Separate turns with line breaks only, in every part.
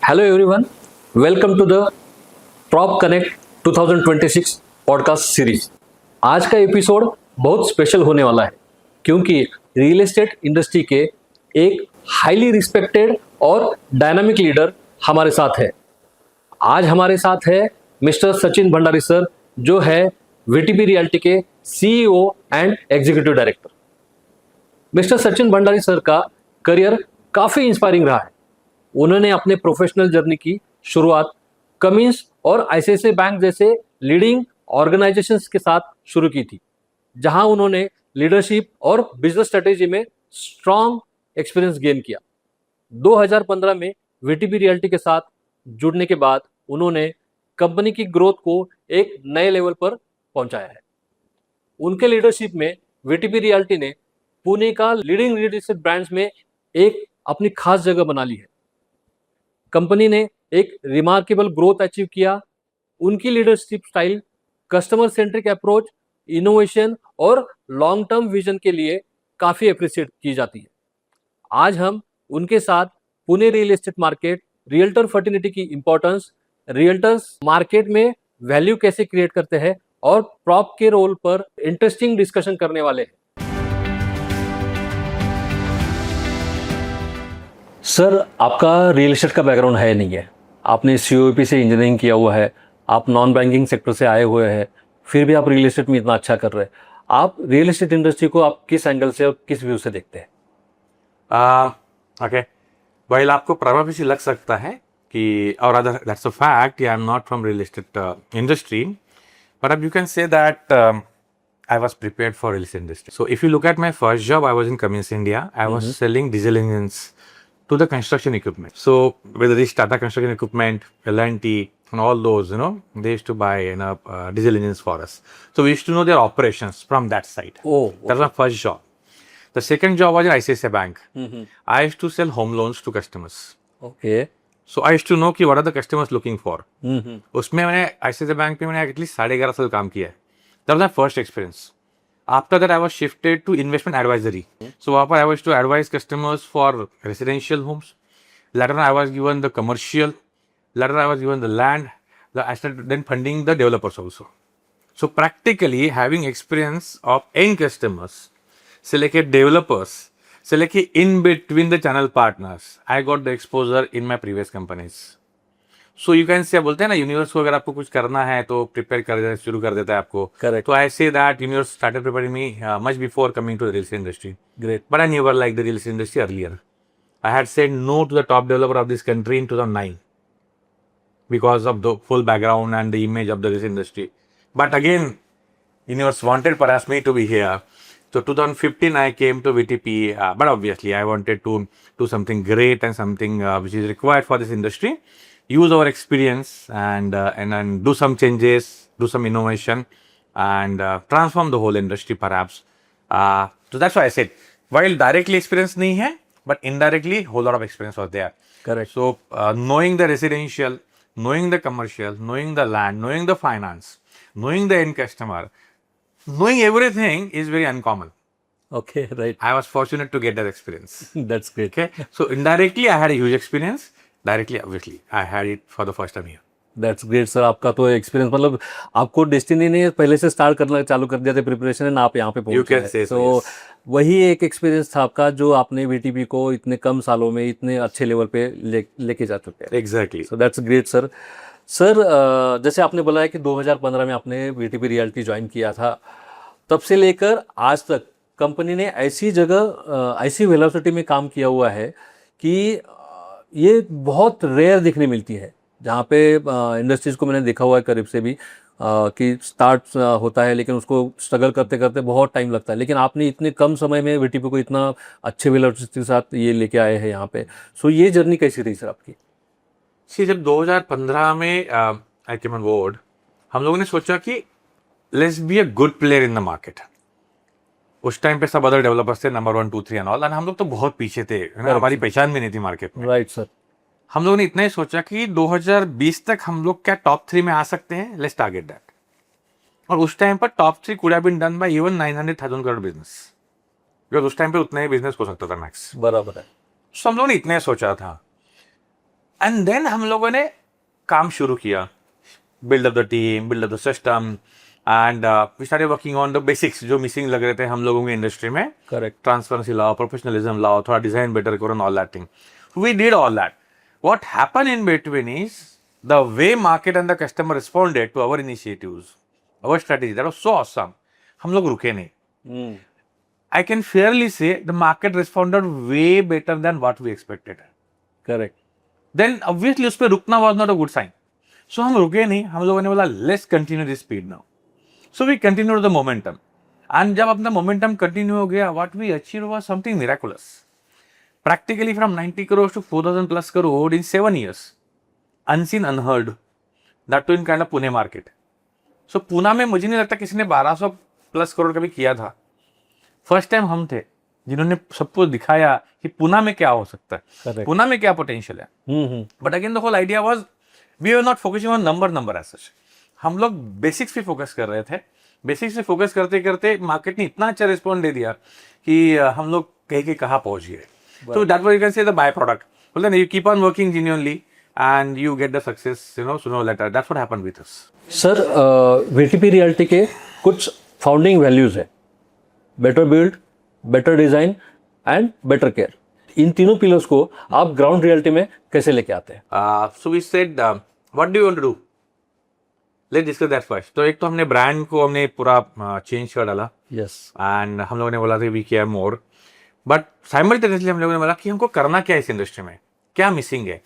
Hello everyone, welcome to the prop connect 2026 podcast series. आज का episode बहुत special होने वाला है क्योंकि रियल एस्टेट इंडस्ट्री के एक हाईली रिस्पेक्टेड और डायनामिक लीडर हमारे साथ है। आज हमारे साथ है मिस्टर सचिन भंडारी सर, जो है वीटीपी रियल्टी के CEO and executive director. Mister Sachin Bhandari sir का करियर काफ़ी इंस्पायरिंग रहा है। उन्होंने अपने प्रोफेशनल जर्नी की शुरुआत कमिंस और आईसीआईसीआई बैंक जैसे लीडिंग ऑर्गेनाइजेशंस के साथ शुरू की थी, जहां उन्होंने लीडरशिप और बिजनेस स्ट्रेटेजी में स्ट्रॉन्ग एक्सपीरियंस गेन किया। 2015 में वीटीपी रियल्टी के साथ जुड़ने के बाद उन्होंने कंपनी की ग्रोथ को एक नए लेवल पर पहुंचाया है। उनके लीडरशिप में वीटीपी रियल्टी ने पुणे का लीडिंग रियल एस्टेट ब्रांड्स में एक अपनी खास जगह बना ली है। कंपनी ने एक रिमार्केबल ग्रोथ अचीव किया। उनकी leadership style, customer centric approach, innovation और लॉन्ग टर्म विजन के लिए काफ़ी अप्रिशिएट की जाती है। आज हम उनके साथ Pune real estate market, realtor fertility की इंपॉर्टेंस, रियल्टर्स मार्केट में वैल्यू कैसे क्रिएट करते हैं और प्रॉप के रोल पर इंटरेस्टिंग डिस्कशन करने वाले हैं। सर, आपका रियल एस्टेट का बैकग्राउंड है नहीं है, आपने सीओपी से इंजीनियरिंग किया हुआ है, आप नॉन बैंकिंग सेक्टर से आए हुए हैं, फिर भी आप रियल एस्टेट में इतना अच्छा कर रहे हैं। आप रियल एस्टेट इंडस्ट्री को आप किस एंगल से और किस व्यू से देखते हैं?
ओके, वाइल आपको प्रभावित लग सकता है कि और other that's a fact, I am not from real estate industry, but अब you can say that I was prepared for real estate industry. So if you look at my first job, I was in Cummins India. I was selling diesel engines to the construction equipment. So whether it's Tata construction equipment, L&T, and all those, they used to buy diesel engines for us. So we used to know their operations from that side.
Oh, okay.
That was my first job. The second job was in ICICI Bank. I used to sell home loans to customers.
Okay.
So I used to know कि what are the customers looking for. उसमें मैंने ICICI Bank पे मैंने at least 11.5 साल काम किया है. That was my first experience. After that, I was shifted to investment advisory. So वहाँ पर I was to advise customers for residential homes. Later on, I was given the commercial. Later on, I was given the land. I started then funding the developers also. So practically having experience of end customers, select developers, select in between the channel partners, I got the exposure in my previous companies. So you can से बोलते हैं ना, universe को अगर आपको कुछ करना है तो प्रिपेयर कर शुरू कर देता है आपको।
करेक्ट।
तो I say that universe started preparing me much before coming to the real estate industry.
Great.
But I never like the real estate industry earlier. I had said no to the top developer of this country in 2009 because of the full background and the image of the real estate industry. But again, universe wanted perhaps me to be here. So 2015 I came to VTP, but obviously I wanted to do something great and something which is required for this industry. Use our experience and do some changes, do some innovation, and transform the whole industry perhaps. So that's why I said, while directly experience nahi hai, but indirectly whole lot of experience was there.
Correct.
So knowing the residential, knowing the commercial, knowing the land, knowing the finance, knowing the end customer, knowing everything is very uncommon.
Okay, right.
I was fortunate to get that experience.
That's great.
Okay, so indirectly I had a huge experience. Directly, obviously, I had it for the first time here.
That's great sir. आपका तो experience, मतलब आपको destiny ने पहले से start करना चालू कर दिया था प्रिपरेशन, एंड आप यहाँ पे पहुंचे हैं। तो वही एक एक्सपीरियंस था आपका जो आपने वीटीपी को इतने कम सालों में इतने अच्छे लेवल पे लेके जा चुके हैं।
Exactly.
So that's great sir. Sir, जैसे आपने बोला है कि 2015 में आपने वीटीपी रियल्टी ज्वाइन किया था, तब से लेकर आज तक कंपनी ने ऐसी जगह, ऐसी वेलोसिटी में काम किया हुआ है कि ये बहुत रेयर दिखने मिलती है, जहाँ पे इंडस्ट्रीज को मैंने देखा हुआ है करीब से भी, कि स्टार्ट होता है लेकिन उसको स्ट्रगल करते करते बहुत टाइम लगता है, लेकिन आपने इतने कम समय में वीटीपी को इतना अच्छे वेलोसिटी के साथ ये लेके आए हैं यहाँ पे। सो ये जर्नी कैसी रही सर आपकी?
जब 2015 में आई केम ऑन बोर्ड, हम लोगों ने सोचा कि let's be a good player in the market. उस टाइम पे सब अदर डेवलपर्स थे, नंबर 1, 2, 3 एंड ऑल, एंड हम लोग तो बहुत पीछे थे, हमारी पहचान भी नहीं थी मार्केट में।
Right sir.
हम लोगों ने इतना ही सोचा कि 2020 तक हम लोग क्या टॉप 3 में आ सकते हैं, लेट्स टारगेट दैट। और उस टाइम पर top 3 could have been done by even 900,000 crore business, because उस टाइम पे उतना ही बिजनेस हो सकता था मैक्स।
बराबर है।
सो हम लोगों ने इतना ही सोचा था। एंड देन हम लोगों ने काम शुरू किया, build up the team, build up the system, and we started working on the basics जो मिसिंग लग रहे थे हम लोगों के इंडस्ट्री में.
करेक्ट.
ट्रांसपेरेंसी लाओ, प्रोफेशनलिज्म लाओ, थोड़ा डिजाइन बेटर करो, all that thing. We did all that. What happened in between is the way market and the customer responded to our initiatives, our strategy, that was so awesome. हम लोग रुके नहीं. I can fairly say the market responded way better than what we expected.
Correct.
Then obviously उस पर रुकना was not a good sign. So हम रुके नहीं, हम लोगों ने बोला let's continue this speed now. So we continued the momentum. And जब अपना momentum continue हो गया, what we achieved was something miraculous. Practically from 90 crores to 4,000 plus crore in 7 years. Unseen, unheard. That too in kind of Pune market. So Poona में मुझे नहीं लगता किसी ने 1200 प्लस करोड़ कभी किया था. फर्स्ट टाइम हम थे जिन्होंने सबको दिखाया कि पुणे में क्या हो सकता है,
Correct.
पुणे में क्या पोटेंशियल है. But again the whole idea was we are not focusing on number as such. हम लोग बेसिक्स पे फोकस कर रहे थे. बेसिक्स पे फोकस करते करते मार्केट ने इतना अच्छा रिस्पॉन्ड दे दिया कि हम लोग कहीं के कहाँ पहुंच गए. तो that was you can say the by product. बोलते ना, you keep on working genuinely and you get the success, you know, sooner or later. That's what happened with us.
Sir, VTP realty के कुछ founding values है: better build, better design and better care. इन तीनों pillars को आप ground reality में कैसे लेके आते हैं?
So we said what do you want to do, let's discuss that first. तो एक तो हमने ब्रांड को हमने पूरा चेंज कर डाला.
यस.
एंड हम लोगों ने बोला था we care more. But simultaneously हम लोगों ने बोला कि हमको करना क्या है इस इंडस्ट्री में, क्या मिसिंग है.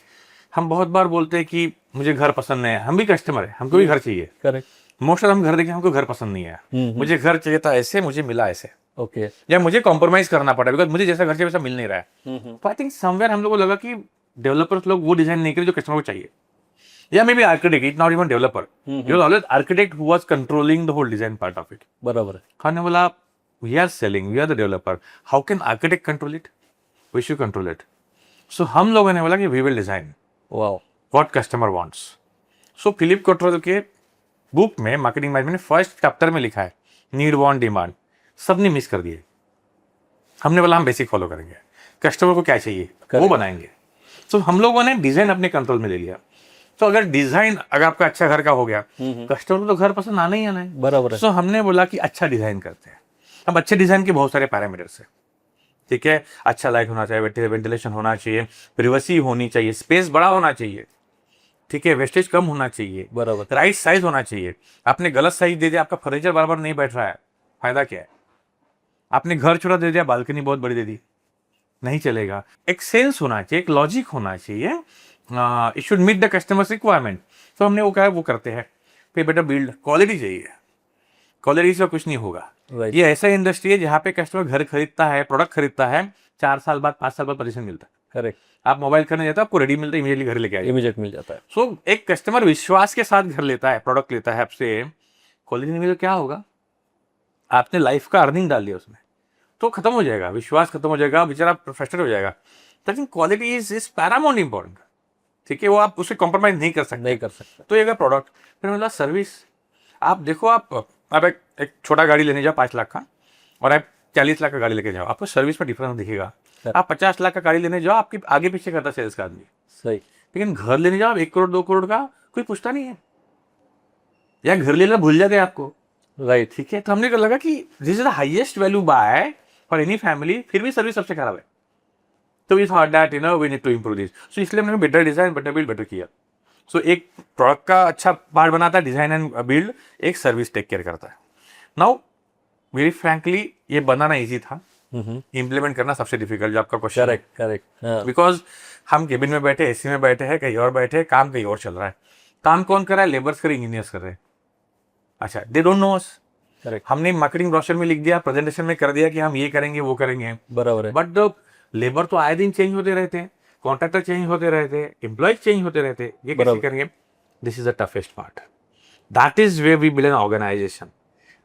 हम बहुत बार बोलते हैं कि मुझे घर पसंद नहीं है. हम भी कस्टमर है, हमको भी घर चाहिए.
करेक्ट.
मोस्ट ऑफ हम घर देखे, हमको घर पसंद नहीं है. मुझे घर चाहिए था ऐसे, मुझे मिला ऐसे.
ओके.
या मुझे कॉम्प्रोमाइज करना पड़ा बिकॉज मुझे जैसा घर चाहिए वैसा मिल नहीं रहा है. तो आई थिंक समवेयर हम लोग को लगा कि डेवलपर्स लोग वो डिजाइन नहीं करे जो कस्टमर को चाहिए. या may be architect, it not even developer, you always architect who was controlling the whole design part of it.
बराबर है.
हमने बोला we are selling, we are the developer, how can architect control it, we should control it. So हम लोगों ने बोला कि we will design
wow
what customer wants. So Philip Kotler के बुक में मार्केटिंग मैनेजमेंट फर्स्ट चैप्टर में लिखा है नीड, वांट, डिमांड. सबने मिस कर दिए. हमने बोला हम बेसिक फॉलो करेंगे, कस्टमर को क्या चाहिए वो बनाएंगे. तो हम लोगों ने डिजाइन अपने कंट्रोल में ले लिया. तो अगर डिजाइन, अगर आपका अच्छा घर का हो गया, कस्टमर को तो घर पसंद आना ही आना है.
बराबर है.
तो हमने बोला कि अच्छा डिजाइन करते हैं. अब अच्छे डिजाइन के बहुत सारे पैरामीटर्स है. ठीक है, अच्छा लाइट होना चाहिए, वेंटिलेशन होना चाहिए, प्रिवेसी होनी चाहिए, स्पेस बड़ा होना चाहिए. ठीक है, वेस्टेज कम होना चाहिए,
बराबर.
राइट साइज होना चाहिए. आपने गलत साइज दे दिया, आपका फर्नीचर बार बार नहीं बैठ रहा है, फायदा क्या है. आपने घर छोटा दे दिया, बालकनी बहुत बड़ी दे दी, नहीं चलेगा. एक सेंस होना चाहिए, एक लॉजिक होना चाहिए. It should meet the customers requirement. तो हमने वो कहा, वो करते हैं. फिर बेटा बिल्ड, क्वालिटी चाहिए. क्वालिटी से कुछ नहीं होगा.
Right.
ये ऐसा इंडस्ट्री है जहाँ पे कस्टमर घर खरीदता है, प्रोडक्ट खरीदता है, 4 साल बाद 5 साल बाद पोजीशन मिलता है.
करेक्ट.
आप मोबाइल करने जाते हो, आपको रेडी मिलता है, इमीडिएटली घर लेके आइए.
इमीडिएट मिल जाता है.
सो एक कस्टमर विश्वास के साथ घर लेता है, प्रोडक्ट लेता है आपसे, क्वालिटी नहीं मिले तो क्या होगा. आपने लाइफ का अर्निंग डाल दिया उसमें, तो खत्म हो जाएगा, विश्वास खत्म हो जाएगा, बेचारा फ्रस्ट्रेट हो जाएगा. तो I think quality is Paramount important. ठीक है, वो आप उससे कॉम्प्रोमाइज नहीं कर सकते.
नहीं कर सकते.
तो ये अगर प्रोडक्ट, फिर मतलब सर्विस. आप देखो, आप एक छोटा गाड़ी लेने जाओ 5 लाख का, और आप 40 लाख का गाड़ी लेके जाओ, आपको सर्विस में डिफरेंस दिखेगा. आप 50 लाख का गाड़ी लेने जाओ, आपके आगे पीछे करता सेल्स का आदमी.
सही.
लेकिन घर लेने जाओ 1 करोड़ 2 करोड़ का, कोई पूछता नहीं है, या घर लेना भूल जाते हैं आपको.
राइट.
ठीक है, तो हमने को लगा कि this is the highest value buy for any family, फिर भी सर्विस सबसे खराब है. तो we thought that we need to improve this. So इसलिए हमने better design, better build, better किया. सो एक प्रोडक्ट का अच्छा पार्ट बनाता है डिजाइन एंड बिल्ड, एक सर्विस टेक केयर करता है. नाउ वेरी फ्रैंकली ये बनाना इजी था, इम्प्लीमेंट करना सबसे डिफिकल्ट, जो आपका क्वेश्चन.
करेक्ट. करेक्ट.
बिकॉज हम केबिन में बैठे, एसी में बैठे हैं, कहीं और बैठे, काम कहीं और चल रहा है. काम कौन कर रहा है? लेबर्स कर रहे, इंजीनियर्स कर रहे हैं. अच्छा, they don't know us.
Correct.
हमने मार्केटिंग ब्रोशर में लिख दिया, प्रेजेंटेशन में कर दिया कि हम ये करेंगे वो करेंगे.
बराबर है.
बट लेबर तो आए दिन चेंज होते रहते हैं, कॉन्ट्रैक्टर चेंज होते रहते हैं, एम्प्लॉयज चेंज होते रहते हैं. ये कैसे करेंगे? This is the toughest part. That is where we build an organisation.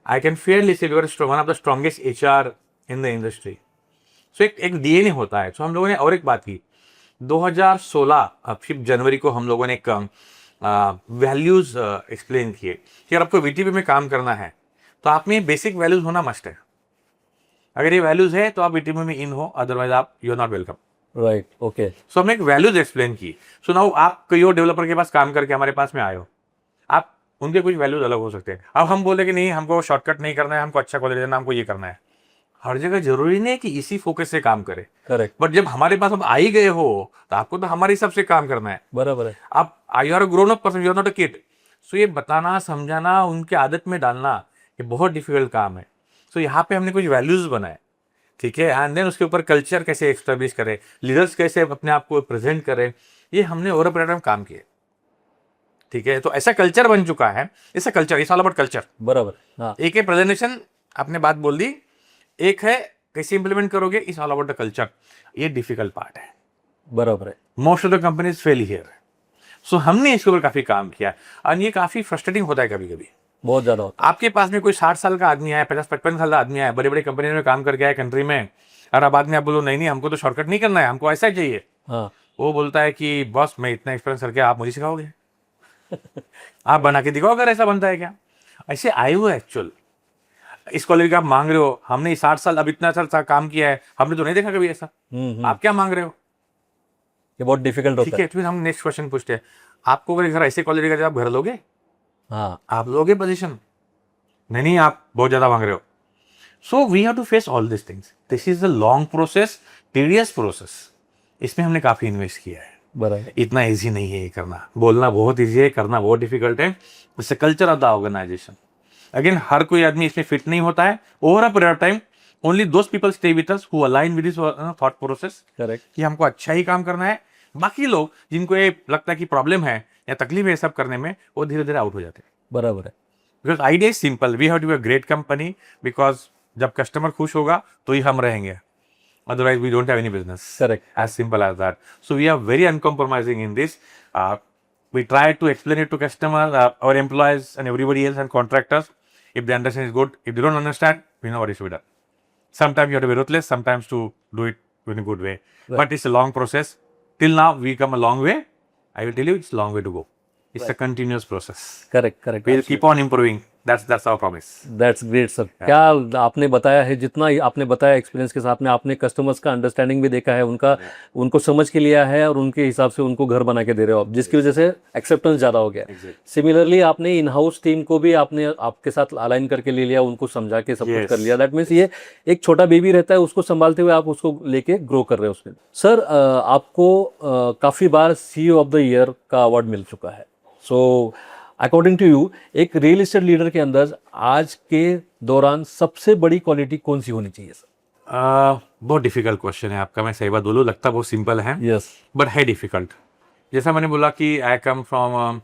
I can fairly say we are one of the strongest HR in the industry. So एक डीएनए होता है. सो हम लोगों ने और एक बात की, 2016 5 जनवरी को हम लोगों ने एक वैल्यूज एक्सप्लेन किए कि अगर आपको वीटीपी में काम करना है तो आप में बेसिक वैल्यूज होना मस्ट है. अगर ये वैल्यूज है तो आप वीटीपी में इन हो, अदरवाइज आप you are not welcome.
Right, okay,
so हमने एक वैल्यूज एक्सप्लेन की. सो नाउ आप कोई और डेवलपर के पास काम करके हमारे पास में आए हो, आप उनके कुछ वैल्यूज अलग हो सकते हैं. अब हम बोले कि नहीं, हमको शॉर्टकट नहीं करना है, हमको अच्छा क्वालिटी देना, हमको ये करना है. हर जगह जरूरी नहीं है कि इसी फोकस से काम करे.
करेक्ट,
बट जब हमारे पास अब आ ही गए हो तो आपको तो हमारे हिसाब से काम करना है.
बराबर है,
आप you are grown up person, you are not a kid. So ये बताना, समझाना, उनके आदत में डालना, ये बहुत डिफिकल्ट काम है. सो यहाँ पे हमने कुछ वैल्यूज बनाए, ठीक है, एंड देन उसके ऊपर कल्चर कैसे एस्टेब्लिश करें, लीडर्स कैसे अपने आप को प्रेजेंट करें, ये हमने ओवर पीरियड में काम किए. ठीक है, तो ऐसा कल्चर बन चुका है. ऐसा culture, it's all about culture.
बराबर, हाँ,
एक है प्रेजेंटेशन, आपने बात बोल दी. एक है कैसे इंप्लीमेंट करोगे, it's all about the culture. ये डिफिकल्ट पार्ट है.
बराबर है,
most of the companies fail here. So हमने इसके ऊपर काफी काम किया और ये काफी फ्रस्ट्रेटिंग होता है कभी कभी.
बहुत ज्यादा होता
आपके पास में कोई 60 साल का आदमी है, 50-55 साल का आदमी है, बड़े बड़े कंपनी में काम करके आया कंट्री में, और अब बाद में आप बोलो नहीं नहीं हमको तो शॉर्टकट नहीं करना है, हमको ऐसा ही चाहिए.
है, हाँ,
वो बोलता है कि बॉस मैं इतना एक्सपीरियंस करके आप मुझे सिखाओगे, आप बना के दिखाओ अगर ऐसा बनता है क्या. ऐसे आए हुए एक्चुअल इस क्वालिटी का आप मांग रहे हो. हमने 60 साल अब इतना साल काम किया है, हमने तो नहीं देखा कभी ऐसा. आप क्या मांग रहे हो.
ये बहुत डिफिकल्ट
ठीक
होता
है, फिर हम नेक्स्ट क्वेश्चन पूछते हैं, आपको अगर घर ऐसे क्वालिटी का जब आप घर लोगे,
हाँ,
आप लोगे पोजीशन. नहीं नहीं आप बहुत ज्यादा मांग रहे हो. So we have to face all this things. This is a long process, tedious process. इसमें हमने काफी इन्वेस्ट किया है.
बराबर,
इतना इजी नहीं है ये करना. बोलना बहुत इजी है, करना बहुत डिफिकल्ट है. इससे culture of the organisation. Again हर कोई आदमी इसमें फिट नहीं होता है. Over a period of time only those people stay with us who align with this thought process
correct,
कि हमको अच्छा ही काम करना है. बाकी लोग जिनको ये लगता है कि प्रॉब्लम है या तकलीफ है सब करने में, वो धीरे धीरे आउट हो जाते हैं.
बराबर है,
because idea is simple, we have to be a great company. Because जब कस्टमर खुश होगा तो ही हम रहेंगे, otherwise we don't have any business.
Correct.
As simple as that. So we are very uncompromising in this. We try to explain it to customers, our employees and everybody else and contractors. If they understand, it's good. If they don't understand, we know what is to be done. Sometimes you have to be ruthless, sometimes to do it in a good way.
Right.
But it's a long process. Till now, we come a long way. I will tell you, it's a long way to go. It's a continuous process.
Correct, correct,
We'll keep on improving. That's our promise.
That's great sir. क्या आपने बताया है, जितना आपने बताया experience के साथ में, आपने कस्टमर्स का अंडरस्टैंडिंग भी देखा है, उनका उनको समझ के लिया है और उनके हिसाब से उनको घर बना के दे रहे हो आप, जिसकी वजह से एक्सेप्टेंस ज़्यादा हो गया. सिमिलरली आपने इन हाउस टीम को भी आपने आपके साथ अलाइन करके ले लिया, उनको समझा के सब कुछ कर लिया. दैट मीन्स ये एक छोटा बेबी रहता है, उसको संभालते हुए आप उसको लेके ग्रो कर रहे हो उसमें. सर आपको काफ़ी बार CEO ऑफ द ईयर का अवार्ड मिल चुका है. सो अकॉर्डिंग टू यू, एक रियल एस्टेट लीडर के अंदर आज के दौरान सबसे बड़ी क्वालिटी कौन सी होनी चाहिए सर?
बहुत डिफिकल्ट क्वेश्चन है आपका. मैं सही बात बोलूँ, लगता बहुत सिंपल है,
यस,
बट है डिफिकल्ट. जैसा मैंने बोला कि I come from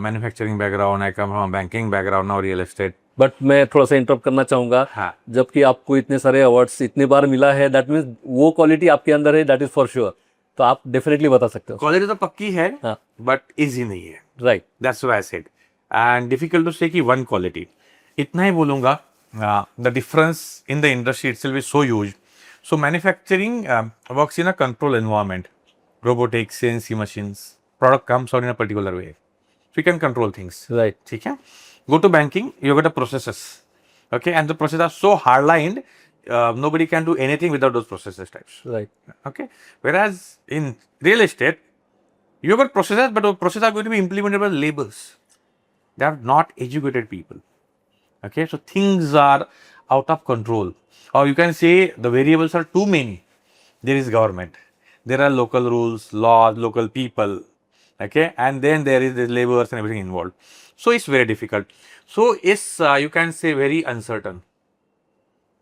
manufacturing background, I come from banking background, now real estate.
But मैं थोड़ा सा इंटरप्ट करना चाहूंगा.
हाँ.
जबकि आपको इतने सारे अवार्ड्स इतने बार मिला है, दैट मीन्स वो क्वालिटी आपके अंदर है, दैट इज फॉर श्योर. तो आप डेफिनेटली बता सकते हो.
क्वालिटी तो पक्की है,
हाँ,
बट इजी नहीं है.
Right,
that's why I said. And difficult to say कि वन क्वालिटी. इतना ही बोलूंगा, the difference in the industry itself is so huge. So manufacturing works in a control environment. Robotics, CNC machines, product comes out in a particular way. So you can control things.
Right,
ठीक है. Go to banking, you got the processes. Okay, and the processes are so hard-lined, nobody can do anything without those processes types.
Right,
Okay. Whereas in real estate, you got processes, but those processes are going to be implemented by laborers. They are not educated people. Okay, so things are out of control. Or you can say the variables are too many. There is government. There are local rules, laws, local people. Okay, and then there is the laborers and everything involved. So it's very difficult. So it's you can say very uncertain.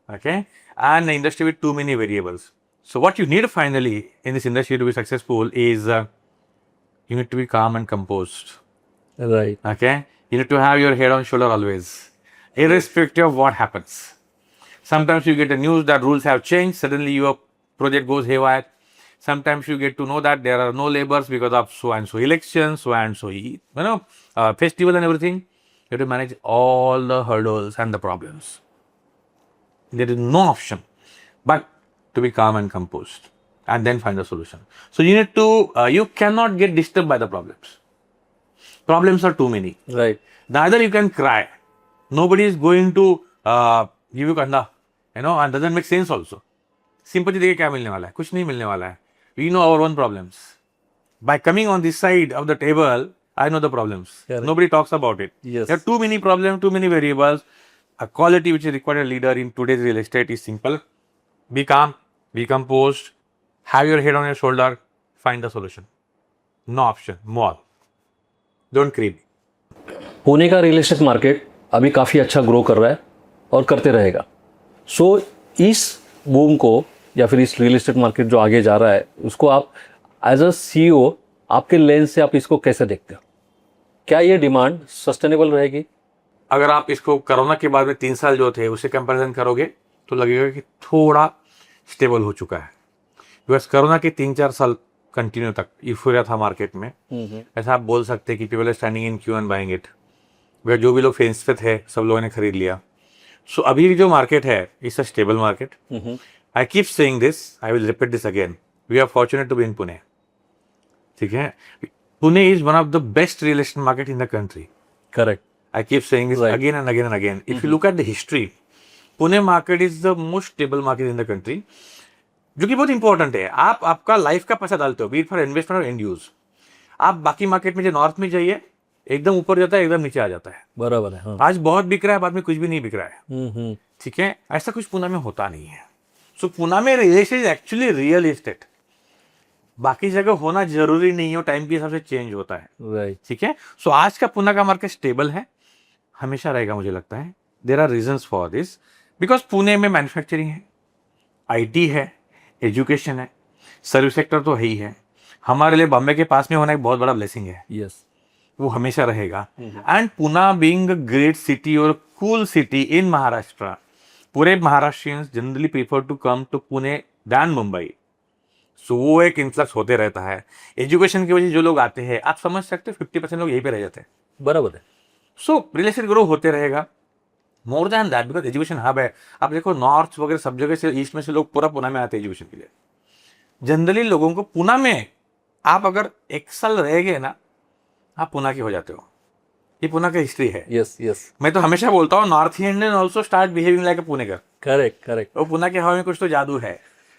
Okay, and the industry with too many variables. So what you need finally in this industry to be successful is you need to be calm and composed.
Right,
Okay, you need to have your head on shoulder always, irrespective of what happens. Sometimes you get the news that rules have changed, suddenly your project goes haywire. Sometimes you get to know that there are no laborers because of so and so election, so and so festival and everything. You have to manage all the hurdles and the problems. There is no option but to be calm and composed and then find a solution. So you need to, you cannot get disturbed by the problems. Problems are too many.
Right,
Neither you can cry. Nobody is going to give you kanda, and doesn't make sense also. Sympathy देके क्या मिलने वाला है? कुछ नहीं मिलने वाला है. we know our own problems. By coming on this side of the table, I know the problems.
Correct.
Nobody talks about it.
Yes.
There are too many problems, too many variables. A quality which is required a leader in today's real estate is simple. Be calm, be composed, have your head on your shoulder, find the solution. No option, more. Don't creep.
Pune का real estate market अभी काफ़ी अच्छा grow कर रहा है और करते रहेगा. सो इस बूम को या फिर इस रियल एस्टेट मार्केट जो आगे जा रहा है उसको आप एज अ CEO आपके लेंस से आप इसको कैसे देखते हो? क्या ये डिमांड सस्टेनेबल रहेगी?
अगर आप इसको कोरोना के बाद में 3 साल जो थे उससे कंपैरिजन करोगे तो लगेगा कि थोड़ा स्टेबल हो चुका है. बिकॉज कोरोना के 3-4 साल कंटिन्यू तक यूफोरिया था मार्केट में. ऐसा आप बोल सकते हैं कि people are standing in queue and buying it. वे जो भी लोग फेंस पे थे सब लोगों ने खरीद लिया. सो अभी जो मार्केट है it's a stable market. I keep saying this, I will repeat this again. We are fortunate to be in Pune. ठीक है, Pune is one of the best real estate market in the country.
Correct.
I keep saying this
Right.
again and again and again. If you look at the history, Pune market is the most stable market in the country. जो कि बहुत important है. आप आपका life का पैसा डालते हो, बी फॉर इन्वेस्टमेंट और एंड यूज. आप बाकी मार्केट में जो नॉर्थ में जाइए, एकदम ऊपर जाता है, एकदम नीचे आ जाता है.
बराबर है. हाँ.
आज बहुत बिक रहा है, बाद में कुछ भी नहीं बिक रहा है. ठीक है, ऐसा कुछ पुणे में होता नहीं है. सो पुणे में real estate is actually real estate. बाकी जगह होना जरूरी नहीं हो, टाइम के हिसाब से चेंज होता है.
राइट.
ठीक है. सो आज का पुणे का मार्केट स्टेबल है, हमेशा रहेगा मुझे लगता है. There are reasons for this. Because Pune में मैन्युफैक्चरिंग है, IT है, एजुकेशन है, सर्विस सेक्टर तो है ही है. हमारे लिए बॉम्बे के पास में होना एक बहुत बड़ा ब्लेसिंग है.
यस.
वो हमेशा रहेगा. And Pune being a great city और कूल सिटी इन महाराष्ट्र, पूरे Maharashtrians generally prefer to come to Pune than Mumbai. So वो एक इन्फ्लक्स होते रहता है. एजुकेशन की वजह से जो लोग आते हैं, आप समझ सकते हो 50% लोग यहीं पे रह जाते हैं.
बराबर है.
सो रियल एस्टेट ग्रो होते रहेगा. More than that, because education hub है. आप देखो नॉर्थ वगैरह सब जगह से, ईस्ट में से लोग पूरा पुणे में आते हैं एजुकेशन के लिए. जनरली लोगों को पुणे में, आप अगर 1 साल रह गए ना, आप पुणे के हो जाते हो. ये पुणे का हिस्ट्री है.
यस. यस.
मैं तो हमेशा बोलता हूँ north Indian also start behaving like a Punekar.
Correct. Correct.
और पुणे के हवा में कुछ तो जादू है.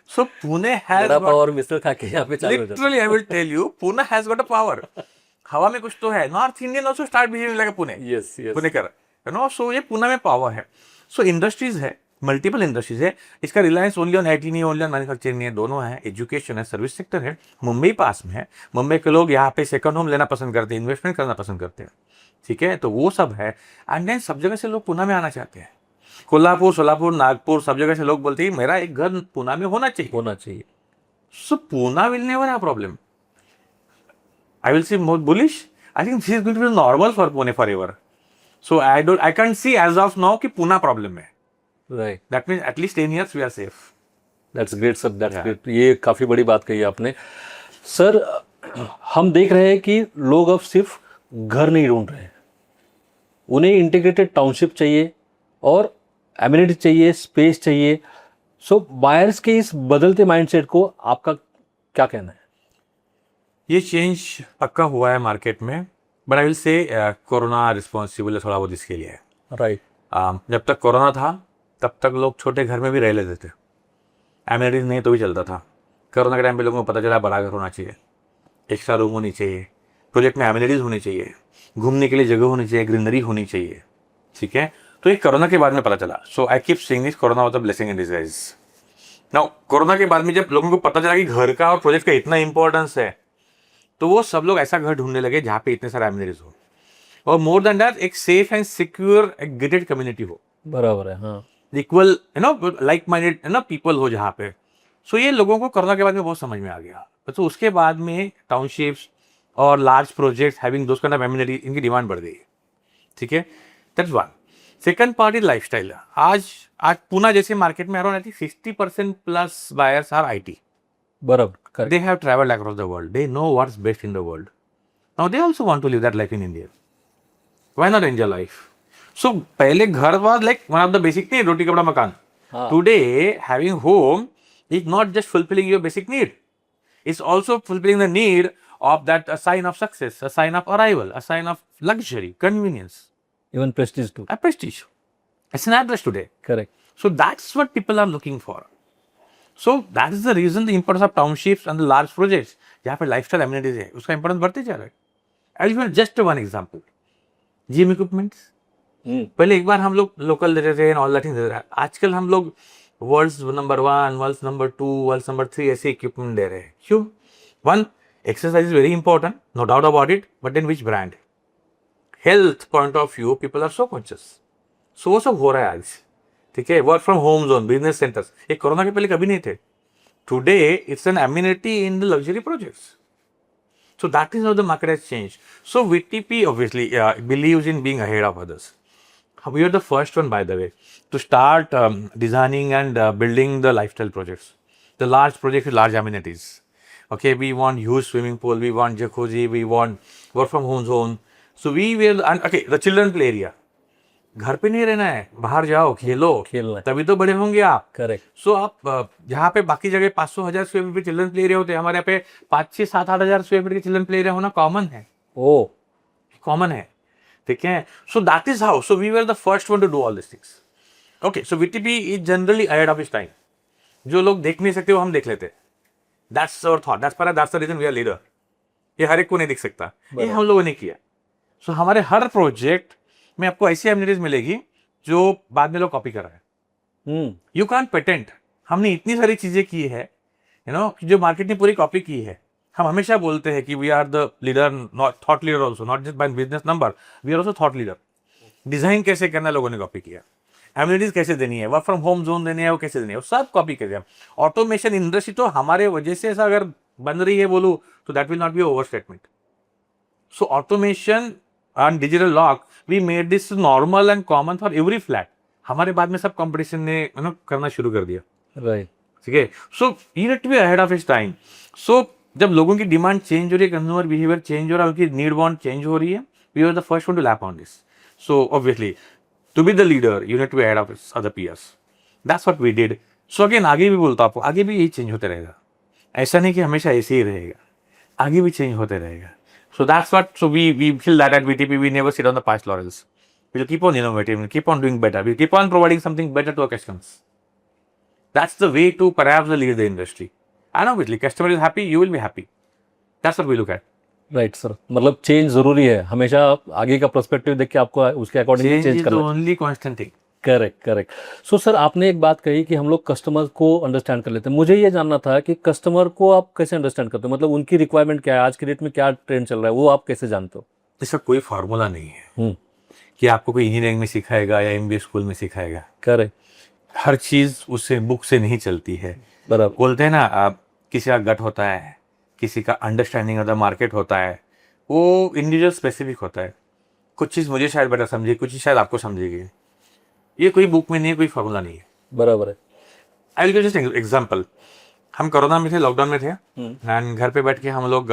So Pune has
power misal खा के यहाँ पे चालू हो जाता है.
Literally I will tell you, Pune has got a power. हवा में कुछ तो है. North Indian also start behaving like a Pune.
Yes. Yes.
Punekar, you know. सो ये पुणे में पावर है. सो इंडस्ट्रीज है, मल्टीपल इंडस्ट्रीज है. इसका रिलायंस ओनली ऑन IT नहीं, ओनली ऑन मैन्युफैक्चरिंग नहीं है, दोनों है. एजुकेशन है, सर्विस सेक्टर है. मुंबई पास में है. मुंबई के लोग यहाँ पे सेकंड होम लेना पसंद करते हैं, इन्वेस्टमेंट करना पसंद करते हैं. ठीक है, तो वो सब है. एंड देन सब जगह से लोग पुणे में आना चाहते हैं. कोल्हापुर, सोलापुर, नागपुर, सब जगह से लोग बोलते हैं मेरा एक घर पुणे में होना चाहिए. So Pune will never have problem. I will say more bullish. I think this is going to be normal for Pune forever. So I can't see as of now कि पुणे प्रॉब्लम है.
Right.
That means at least 10 years we are safe.
That's great sir. That's great. ये काफ़ी बड़ी बात कही आपने sir. हम देख रहे हैं कि लोग अब सिर्फ घर नहीं ढूंढ रहे हैं, उन्हें इंटीग्रेटेड टाउनशिप चाहिए और एमिनिटी चाहिए, स्पेस चाहिए. सो बायर्स के इस बदलते माइंडसेट को आपका क्या कहना है?
ये चेंज पक्का हुआ है मार्केट में. But I will say corona responsible है थोड़ा बहुत इसके लिए.
राइट.
जब तक कोरोना था तब तक लोग छोटे घर में भी रह लेते थे. एमिनिटीज नहीं तो भी चलता था. कोरोना के टाइम पे लोगों को पता चला बड़ा घर होना चाहिए, एक्स्ट्रा रूम होनी चाहिए, प्रोजेक्ट में एमिनिटीज होनी चाहिए, घूमने के लिए जगह होनी चाहिए, ग्रीनरी होनी चाहिए. ठीक है, तो ये कोरोना के बाद में पता चला. So I keep saying this, corona was a blessing in disguise. Now corona के बाद में जब लोगों को पता चला कि घर का और प्रोजेक्ट का इतना इंपॉर्टेंस है, तो वो सब लोग ऐसा घर ढूंढने लगे जहाँ पे इतने सारे एमिनिटीज हो, और मोर देन दैट एक सेफ एंड सिक्योर एक गेटेड कम्युनिटी हो.
बराबर है. हाँ.
Equal you know like minded you know people हो जहाँ पे. सो ये लोगों को कोरोना के बाद में बहुत समझ में आ गया. तो उसके बाद में टाउनशिप्स और large projects having those kind of amenity, इनकी डिमांड बढ़ गई. ठीक है, that's one. Second part is lifestyle. आज पुणे जैसे मार्केट में around I think 60% plus buyers are IT.
बराबर.
They have traveled across the world. They know what's best in the world. Now they also want to live that life in India. Why not enjoy life? So पहले घर was like one of the basic need, रोटी कपड़ा मकान. Today having home is not just fulfilling your basic need. It's also fulfilling the need of that a sign of success, a sign of arrival, a sign of luxury, convenience,
even prestige too.
a prestige. It's an address today.
Correct.
So that's what people are looking for. So that is the reason the importance of townships and the large projects जहाँ पे lifestyle amenities है उसका importance बढ़ते जा रहा है. I will just one example, gym equipments. पहले एक बार हम लोग लोकल देते थे, ऑल दैट दे रहे. आजकल हम लोग world's number 1, world's number 2, world's number 3 ऐसे इक्विपमेंट दे रहे हैं. क्यों? One, exercise is very important, no doubt about it, but in which brand? Health point of view people are so conscious. So वो सब हो रहा है आज. ठीक है, work from home zone, business centres, ये कोरोना के पहले कभी नहीं थे. Today it's an amenity in the luxury projects. So that is how the market has changed. So VTP obviously believes in being ahead of others. We are the first one, by the way, to start designing and building the lifestyle projects. The large projects with large amenities. Okay, we want huge swimming pool, we want jacuzzi, we want work from home zone. So we will, and okay, the children play area. घर पे नहीं रहना है, बाहर जाओ, खेलो, तभी तो बड़े होंगे आप.
करेक्ट.
सो आप जहाँ पे बाकी जगह 500,000 स्क्वायर फीट पे चिल्ड्रन प्ले एरिया होते हैं, हमारे यहाँ पे 5-6-7-8 स्क्वायर फीट के चिल्ड्रन प्ले एरिया होना कॉमन है.
ओ,
कॉमन है. ठीक है. So that is how. So we were the first one to do all this things. Okay, so VTP is generally ahead of its time. जो लोग देख नहीं सकते वो हम देख लेते. That's our thought, that's the reason we are leader. ये हर एक को नहीं दिख सकता, ये हम लोगों ने किया. सो हमारे हर प्रोजेक्ट में आपको ऐसी एमिनिटीज मिलेगी जो बाद में लोग कॉपी कर रहे हैं. You can't patent. हमने इतनी सारी चीजें की है, यू नो, जो मार्केट ने पूरी कॉपी की है. हम हमेशा बोलते हैं कि we are the leader, not thought leader also, not just by business number, we are also thought leader. Design कैसे करना लोगों ने कॉपी किया, एमिनिटीज कैसे देनी है, वर्क फ्रॉम होम जोन देनी है, वो कैसे देनी है, वो सब कॉपी कर दिया. ऑटोमेशन इंडस्ट्री तो हमारे वजह से ऐसा अगर बन रही है बोलूँ तो that will not be over statement. So automation and digital lock, we made this normal and common for every flat. हमारे बाद में सब कंपटीशन ने करना शुरू कर दिया.
राइट.
ठीक है. So you need to be ahead of its time. So जब लोगों की डिमांड चेंज हो रही है, कंज्यूमर बिहेवियर चेंज हो रहा है, उनकी नीड वांट चेंज हो रही है, we are the first one to leap on this. So obviously to be the leader you need to be ahead of other peers. That's what we did. So again आगे भी बोलता हूं आपको, आगे भी यही चेंज होते रहेगा. ऐसा नहीं कि हमेशा ऐसे ही रहेगा, आगे भी चेंज होते रहेगा. So that's what, so we feel that at VTP we never sit on the past laurels. We'll keep on innovating, we'll keep on doing better, we'll keep on providing something better to our customers. That's the way to perhaps lead the industry. And obviously, customer is happy, you will be happy. That's what we look at.
Right sir, मतलब change जरूरी है. हमेशा आगे का perspective देख के आपको उसके अकॉर्डिंग चेंज करना.
Change is the only constant thing.
Correct. So sir, आपने एक बात कही कि हम लोग कस्टमर को अंडरस्टैंड कर लेते हैं. मुझे ये जानना था कि कस्टमर को आप कैसे अंडरस्टैंड करते हो, मतलब उनकी रिक्वायरमेंट क्या है, आज के डेट में क्या ट्रेंड चल रहा है, वो आप कैसे जानते हो?
इसका कोई फार्मूला नहीं है कि आपको कोई इंजीनियरिंग में सिखाएगा या MBA स्कूल में सिखाएगा.
करेक्ट.
हर चीज उससे बुक से नहीं चलती है.
बराबर.
बोलते हैं ना, आप किसी का गट होता है, किसी का अंडरस्टैंडिंग ऑफ द मार्केट होता है, वो इंडिविजुअल स्पेसिफिक होता है. कुछ चीज मुझे शायद बेटर समझेगी, कुछ चीज शायद आपको समझेगी. ये कोई बुक में नहीं है, कोई फॉर्मूला नहीं है.
बराबर है.
I will give just example. हम कोरोना में थे, लॉकडाउन में थे, एंड घर पे बैठ के हम लोग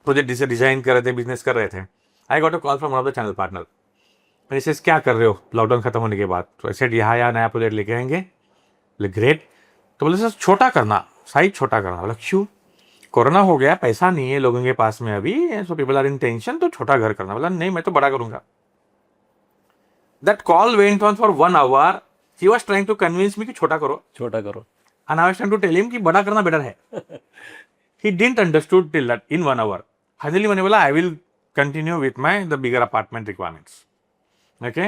प्रोजेक्ट जिसे डिजाइन कर रहे थे, बिजनेस कर रहे थे. I got a call from one of the channel partner. मैंने क्या कर रहे हो लॉकडाउन खत्म होने के बाद? तो ऐसे यहाँ नया प्रोजेक्ट लेके आएंगे. ग्रेट. तो बोले सर छोटा करना, साइज छोटा करना. बोला क्यों? कोरोना हो गया, पैसा नहीं है लोगों के पास में अभी, so people are in tension, तो छोटा घर करना. बोला नहीं, मैं तो बड़ा करूंगा. That call went on for 1 hour. He was trying to convince me कि छोटा करो. And I was trying to tell him कि बड़ा करना better है. He didn't understood till that in 1 hour. Finally मैंने बोला I will continue with the bigger apartment requirements. Okay?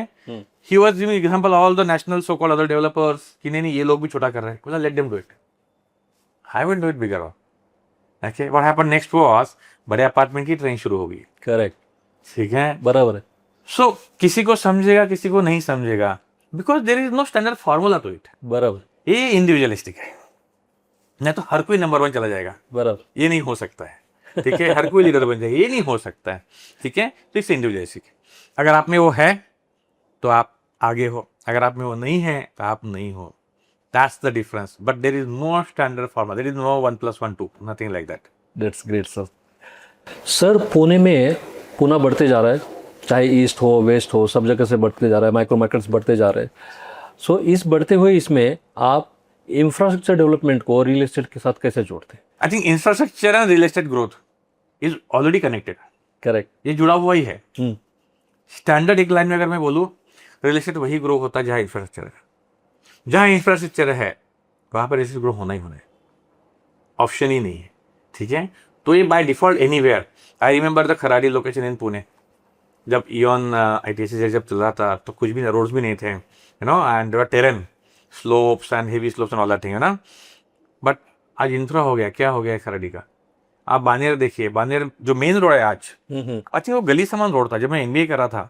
He was giving example all the national so-called other developers कि नहीं ये लोग भी छोटा कर रहे हैं. बोला let them do it. I will do it bigger. Okay? What happened next was बड़े अपार्टमेंट की ट्रेन शुरू हो गई.
करेक्ट.
ठीक है.
बराबर है.
सो किसी को समझेगा, किसी को नहीं समझेगा, because there is no standard formula to it.
बराबर.
ये इंडिविजुअलिस्टिक है. नहीं तो हर कोई नंबर 1 चला जाएगा.
बराबर.
ये नहीं हो सकता है. ठीक है. हर कोई लीडर बन जाएगा, ये नहीं हो सकता है. ठीक है. तो इससे इंडिविजुअलिस्टिक है. अगर आप में वो है तो आप आगे हो, अगर आप में वो नहीं है तो आप नहीं हो. That's the difference. But there is no standard formula. There is no 1 + 1 2, nothing like that.
That's great sir. Sir, Pune बढ़ते जा रहा है, चाहे ईस्ट हो वेस्ट हो, सब जगह से बढ़ते जा रहा है, माइक्रो मार्केट्स बढ़ते जा रहे हैं. सो इस बढ़ते हुए इसमें आप इंफ्रास्ट्रक्चर डेवलपमेंट को रियल एस्टेट के साथ कैसे जोड़ते हैं?
I think infrastructure and real estate growth is already connected.
Correct.
ये जुड़ा हुआ ही है. स्टैंडर्ड एक लाइन में अगर मैं बोलूँ, रियल एस्टेट वही ग्रो होता है जहाँ इंफ्रास्ट्रक्चर है. जहाँ इंफ्रास्ट्रक्चर है वहाँ पर रियल ग्रो होना ही होना है, ऑप्शन ही नहीं है, ठीक है। तो ये by default anywhere. I remember the Kharadi location in Pune, जब इयन ITC जब चल रहा था तो कुछ भी रोड्स भी नहीं थे, you know, and terrain slopes and heavy slopes and all that thing, है ना। बट आज इंफ्रा हो गया, क्या हो गया है खराड़ी का। आप बानेर देखिए, बानेर जो मेन रोड है आज, अच्छा वो गली समान रोड था। जब मैं MBA कर रहा था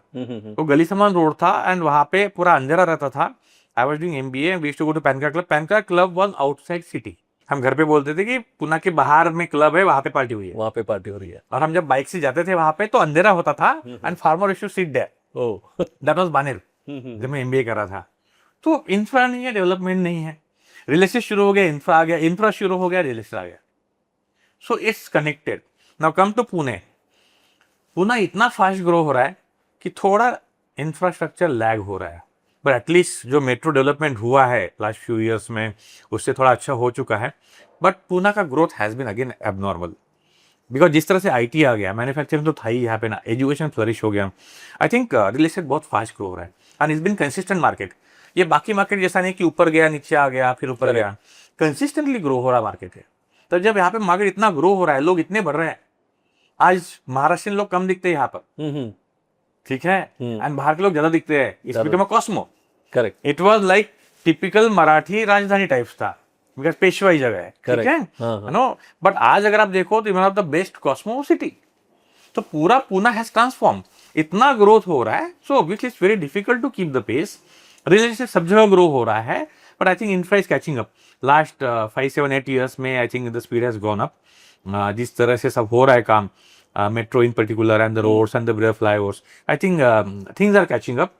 वो गली समान रोड था एंड वहां पे पूरा अंधेरा रहता था। I was doing MBA, we used to go to पैनका क्लब। पैनका क्लब वाज आउटसाइड सिटी। हम घर पे बोलते थे कि पुणे के बाहर में क्लब है, वहां पे पार्टी हुई है,
वहाँ पे पार्टी हो रही है।
और हम जब बाइक से जाते थे वहां पे तो अंधेरा होता था and farmer used to sit there.
Oh
that was Baner, जब मैं MBA कर रहा था। तो इंफ्रा नहीं है, डेवलपमेंट नहीं है, रियल एस्टेट शुरू हो गया, इंफ्रा आ गया, इंफ्रा शुरू हो गया, रियल एस्टेट आ गया। So it's connected. Now come to Pune. Pune इतना फास्ट ग्रो हो रहा है कि थोड़ा इंफ्रास्ट्रक्चर लैग हो रहा है, बट एटलीस्ट जो मेट्रो डेवलपमेंट हुआ है लास्ट फ्यू ईयर्स में उससे थोड़ा अच्छा हो चुका है। बट पुणे का growth has been again abnormal, because जिस तरह से IT आ गया, मैन्युफैक्चरिंग तो था ही यहाँ पे ना, एजुकेशन फ्लरिश हो गया। आई थिंक रियल एस्टेट बहुत फास्ट ग्रो हो रहा है and it's been consistent market. ये बाकी मार्केट जैसा नहीं कि ऊपर गया, नीचे आ गया, फिर ऊपर गया, कंसिस्टेंटली ग्रो हो रहा मार्केट है। तो जब यहाँ पे मार्केट इतना ग्रो हो रहा है, लोग इतने बढ़ रहे हैं, आज महाराष्ट्रियन लोग कम दिखते हैं यहाँ पर, ठीक है, एंड बाहर के लोग ज्यादा दिखते हैं। इस become a Cosmo.
Correct.
It was like typical Marathi राजधानी टाइप्स था, बिकॉज पेशवाई जगह है, ठीक
Correct.
है, नो। बट आज अगर आप देखो तो one of the best cosmo city. तो पूरा पुणे हैज ट्रांसफॉर्म, इतना ग्रोथ हो रहा है। So obviously it's very difficult to keep the pace. Real estate सब जगह ग्रो हो रहा है, but I think infra is catching up. Last 5, 7, 8 years में I think the speed has gone up. जिस तरह से सब हो रहा है काम, metro in particular and the roads and the flyovers, I think things are catching up.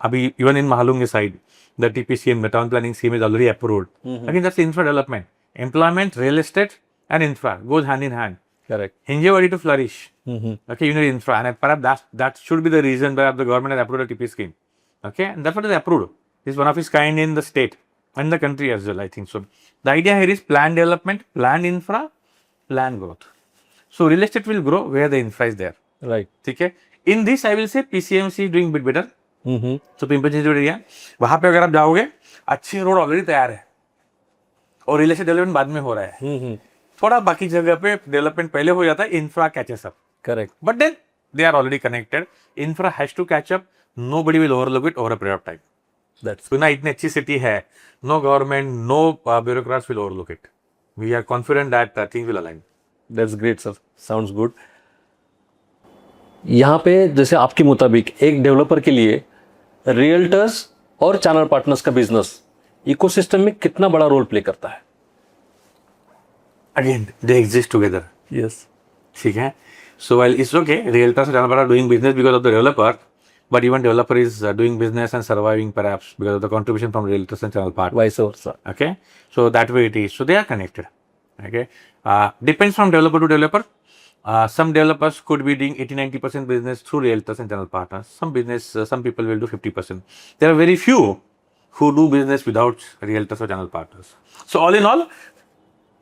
Abhi, even in Mahalunge side, the TPCM, the town planning scheme is already approved. Again, that's infra development. Employment, real estate, and infra goes hand in hand.
Correct.
Hinjewadi to flourish. Okay, you need infra, and perhaps that should be the reason why the government has approved a TP scheme. Okay, and that's what is approved. It's one of its kind in the state and the country as well, I think so. The idea here is planned development, planned infra, planned growth. So real estate will grow where the infra is there.
Right.
Okay. In this, I will say PCMC is doing a bit better. तो pimple Chinchwad area, वहां पे अगर आप जाओगे, अच्छी road already तैयार है और रियल एस्टेट डेवलपमेंट बाद में हो रहा है। थोड़ा बाकी जगह पे डेवलपमेंट पहले हो जाता है, infra catches up.
Correct.
But then they are already connected. Infra has to catch up, nobody will overlook it over a period of time.
That's
Pune इतनी अच्छी सिटी है, no government, no bureaucrats will overlook it. We are confident that things will align.
That's great sir, sounds good. यहाँ पे जैसे आपके मुताबिक एक developer के लिए रियल्टर्स और चैनल पार्टनर्स का बिजनेस इकोसिस्टम में कितना बड़ा रोल प्ले करता है?
Again they exist together.
Yes.
ठीक है, so well it's okay, realtors and channel are doing business because of the developer, but even developer is doing business and surviving perhaps because of the contribution from realtors and channel partners.
Vice versa.
Okay, so that way it is. So they are connected. Okay, depends from developer to developer. Some developers could be doing 80-90% business through realtors and channel partners. Some people will do 50%. There are very few who do business without realtors or channel partners. So all in all,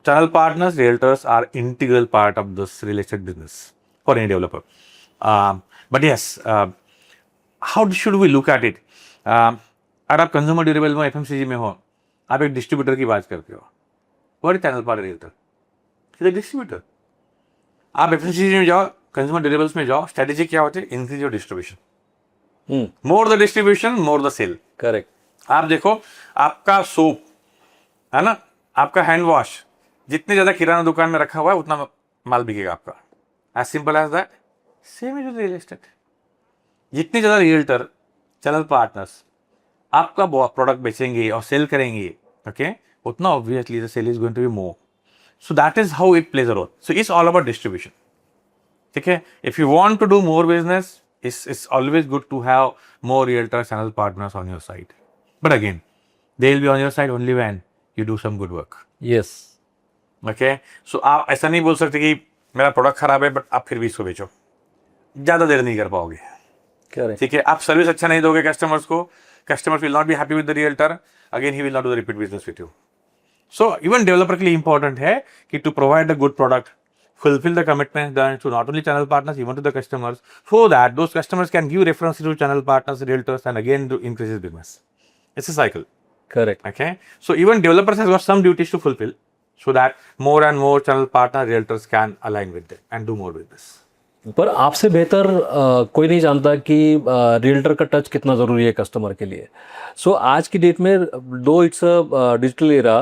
channel partners, realtors are integral part of this real estate business for any developer. But yes, how should we look at it? अगर आप consumer durable में FMCG में हो, आप एक distributor की बात करते हो, what is channel partner realtor? He's a distributor. आप FMCG में जाओ, कंज्यूमर ड्यूरेबल्स में जाओ, स्ट्रेटेजी क्या होती है? Increase your distribution. More the distribution, more the sale.
Correct.
आप देखो, आपका सोप है ना, आपका हैंड वॉश, जितने ज्यादा किराना दुकान में रखा हुआ है उतना माल बिकेगा आपका। As simple as that. Same is real estate. जितने ज्यादा रियल्टर, चैनल पार्टनर्स आपका प्रोडक्ट बेचेंगे और सेल करेंगे, ओके, उतना obviously the sale is going to be more. So that is how it plays a role. So it's all about distribution. Okay, if you want to do more business, it's always good to have more realtor channel partners on your side. But again, they will be on your side only when you do some good work.
Yes.
Okay, so आप ऐसा नहीं बोल सकते कि मेरा product खराब है but आप फिर भी इसको बेचो, ज़्यादा देर नहीं कर पाओगे।
Correct.
ठीक है, आप सर्विस अच्छा नहीं दोगे कस्टमर्स को, customers will not be happy with the realtor, again he will not do the repeat business with you. So even developer के लिए important है कि to provide a good product, fulfill the commitments done to not only channel partners, even to the customers, so that those customers can give references to channel partners, realtors, and again to increase his business. It's a cycle.
Correct.
Okay, so even developers has got some duties to fulfill, so that more and more channel partner realtors can align with them and do more with this.
पर आपसे बेहतर कोई नहीं जानता कि realtor का touch कितना ज़रूरी है कस्टमर के लिए. सो आज की डेट में दो it's a digital era,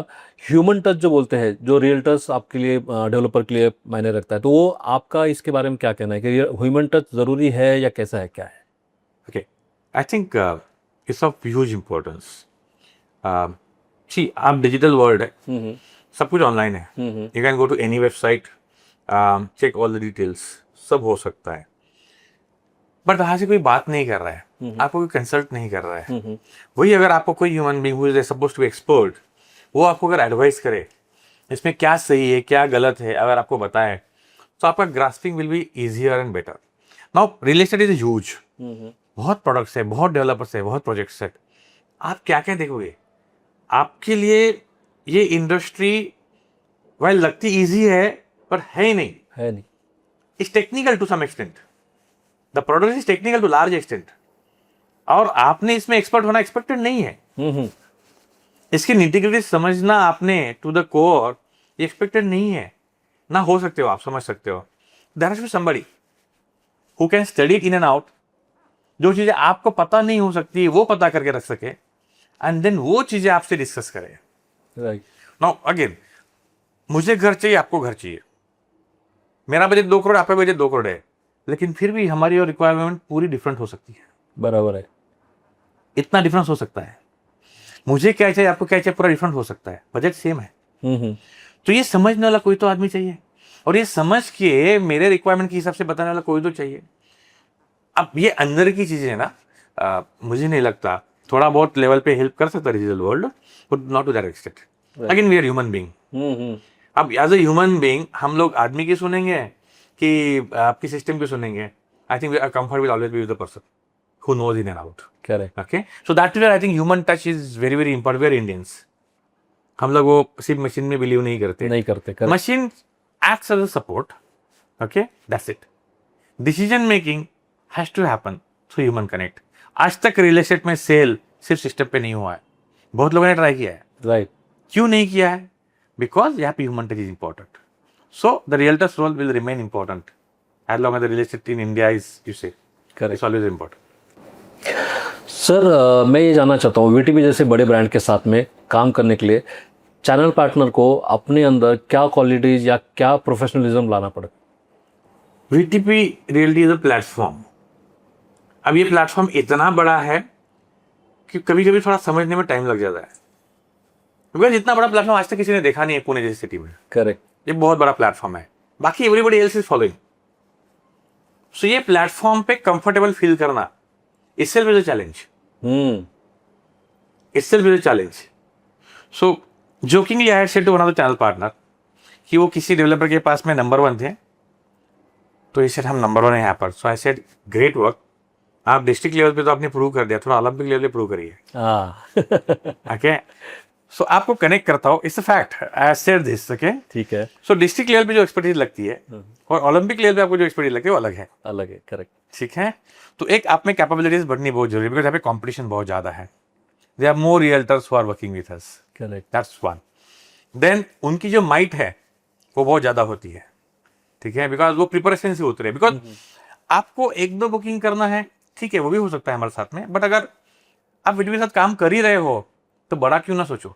human touch जो बोलते हैं, जो रियल्टर्स आपके लिए डेवलपर के लिए मायने रखता है, तो वो आपका इसके बारे में क्या कहना है कि ह्यूमन टच ज़रूरी है या कैसा है, क्या है?
Okay, I think it's of huge importance. See, आप डिजिटल वर्ल्ड है, सब कुछ ऑनलाइन है. You can go to any website, check all the details, सब हो सकता है. बट वहां से कोई बात नहीं कर रहा है, आपको कोई कंसल्ट नहीं कर रहा है. वही अगर आपको कोई human being who is supposed to be expert, वो आपको अगर एडवाइस करे इसमें क्या सही है क्या गलत है, अगर आपको बताए, तो आपका grasping will be easier and better. Now real estate is huge, बहुत प्रोडक्ट्स है, बहुत डेवलपर्स है, बहुत प्रोजेक्ट्स है. आप क्या क्या देखोगे? आपके लिए ये इंडस्ट्री वाइल लगती इजी है, पर है ही नहीं.
है नहीं.
It's technical to some extent. The product is technical to large extent. और आपने इसमें एक्सपर्ट होना एक्सपेक्टेड नहीं है. इसकी निटिग्रिटी समझना आपने टू द कोर ये एक्सपेक्टेड नहीं है. ना हो सकते हो, आप समझ सकते हो. There has to be somebody who can study it in and out. जो चीजें आपको पता नहीं हो सकती वो पता करके रख सके, एंड देन वो चीजें आपसे डिस्कस करे.
राइट.
नाउ अगेन, मुझे घर चाहिए, आपको घर चाहिए. मेरा बजट 2 करोड़, आपका बजट 2 करोड़ है, लेकिन फिर भी हमारी और रिक्वायरमेंट पूरी डिफरेंट हो सकती है.
बराबर है.
इतना डिफरेंस हो सकता है. मुझे क्या चाहिए, आपको क्या चाहिए, पूरा डिफरेंट हो सकता है. बजट सेम है. तो ये समझने वाला कोई तो आदमी चाहिए, और ये समझ के मेरे रिक्वायरमेंट के हिसाब से बताने वाला कोई तो चाहिए. अब ये अंदर की चीजें है ना, मुझे नहीं लगता थोड़ा बहुत लेवल पे हेल्प कर सकता है digital world, but not to that extent. Again we are human being. अब एज ए ह्यूमन बीइंग हम लोग आदमी की सुनेंगे कि आपकी सिस्टम की सुनेंगे? I think comfort will always be with the person who knows in and out.
Correct.
Okay, so that way I think human touch is very very important. We are Indians, हम लोग वो सिर्फ machine में believe नहीं करते.
नहीं करते.
Machine acts as a support. Okay, that's it. Decision making has to happen through human connect. आज तक रियल एस्टेट में सेल सिर्फ सिस्टम पे नहीं हुआ है. बहुत लोगों ने ट्राई किया है.
राइट.
क्यों नहीं किया है? बिकॉज यहाँ पे human touch is important. So the realtors role will remain important as long as the real estate in India is, you say, it's always important.
Sir, मैं ये जानना चाहता हूँ, वीटीपी जैसे बड़े ब्रांड के साथ में काम करने के लिए चैनल पार्टनर को अपने अंदर क्या क्वालिटीज या क्या प्रोफेशनलिज्म लाना पड़ेगा?
VTP realty is a platform. अब ये प्लेटफॉर्म इतना बड़ा है कि कभी कभी थोड़ा समझने में टाइम लग जाता है, बिकॉज इतना बड़ा प्लेटफॉर्म आज तक किसी ने देखा नहीं है पुणे जैसी सिटी में.
करेक्ट.
ये बहुत बड़ा प्लेटफॉर्म है, बाकी एवरीबॉडी एल्स इज फॉलोइंग. सो ये प्लेटफॉर्म पे कंफर्टेबल फील करना itself is a challenge. Itself is a challenge. So jokingly I had said to one of the channel partner कि वो किसी डेवलपर के पास में नंबर 1 थे, तो ये सेड हम नंबर 1 है यहाँ पर. सो आई सेड ग्रेट वर्क. आप डिस्ट्रिक्ट लेवल पे तो आपने प्रूव कर दिया, थोड़ा ओलंपिक लेवल पे प्रूव करिए. ओके, सो आपको कनेक्ट करता हो, it's a fact. I said this. Okay,
ठीक है.
सो डिस्ट्रिक्ट लेवल पे जो एक्सपर्टीज लगती है और ओलंपिक लेवल पे आपको जो एक्सपर्टीज लगती है वो अलग है.
अलग है. करेक्ट.
ठीक है. तो एक आप में कैपेबिलिटीज बढ़नी बहुत जरूरी है, बिकॉज यहाँ पे कंपटीशन बहुत ज्यादा है. They are more realtors who are working with us.
Correct.
That's one. Then उनकी जो माइट है वो बहुत ज्यादा होती है. ठीक है, बिकॉज वो प्रिपरेशन से उतरे. बिकॉज आपको 1-2 बुकिंग करना है, ठीक है, वो भी हो सकता है हमारे साथ में, बट अगर आप वीडियो के साथ काम कर ही रहे हो तो बड़ा क्यों ना सोचो.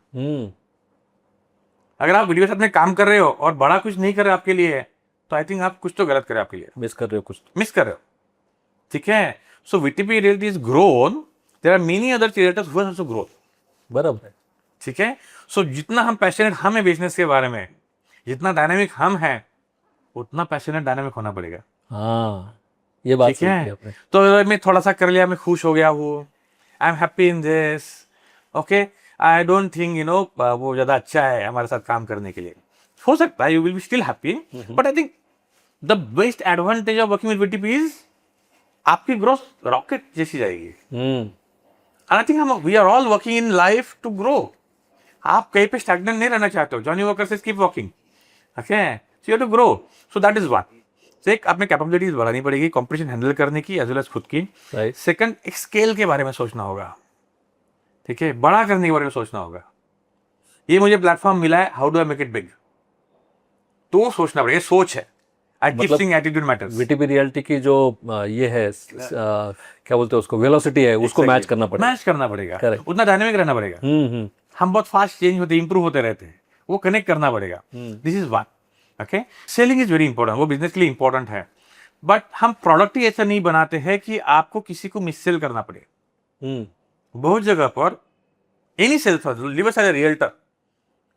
अगर आप वीडियो के साथ में काम कर रहे हो और बड़ा कुछ नहीं कर रहे आपके लिए, तो आई थिंक आप कुछ तो गलत कर रहे हो, आपके लिए
मिस कर रहे हो, कुछ
मिस कर रहे हो. ठीक है. So VTP realty is grown. There are many other realtors who have also grown.
बराबर है.
ठीक है. सो जितना हम पैशनेट हम है बिजनेस के बारे में, जितना डायनामिक हम हैं, उतना पैशनेट डायनामिक होना पड़ेगा.
हाँ, ये बात
ठीक है. तो अगर मैं थोड़ा सा कर लिया, मैं खुश हो गया हूँ, I am happy in this, okay, I don't think you know वो ज्यादा अच्छा है हमारे साथ काम करने के लिए. हो सकता है you will be still happy, but I think the best advantage of working with VTP is आपकी ग्रोथ रॉकेट जैसी जाएगी. एंड आई थिंक हम we are all working in life to grow. आप कहीं पे स्टैग्नेंट नहीं रहना चाहते हो. Johnnie Walker says keep working. Okay, so you have to grow. So that is one. तो एक आपने कैपेबिलिटीज बढ़ानी पड़ेगी कंपटीशन हैंडल करने की, एज वेल एज खुद की.
राइट.
सेकंड, एक स्केल के बारे में सोचना होगा. ठीक है, बड़ा करने के बारे में सोचना होगा। ये मुझे प्लेटफॉर्म मिला है, how do I make it big, तो सोचना पड़ेगा। ये सोच है। आई keep saying attitude matters.
VTP reality की जो ये है क्या बोलते हैं उसको, वेलोसिटी है, उसको मैच करना पड़ेगा।
मैच करना पड़ेगा,
Correct.
उतना डायनेमिक रहना पड़ेगा। हम बहुत फास्ट चेंज होते, इंप्रूव होते रहते हैं, वो कनेक्ट करना पड़ेगा। This is one. Okay, selling is very important, वो बिजनेस के लिए इंपॉर्टेंट है, बट हम प्रोडक्ट ही ऐसा नहीं बनाते हैं कि आपको किसी को मिससेल करना पड़े। बहुत जगह पर any sales person, leave aside realtor,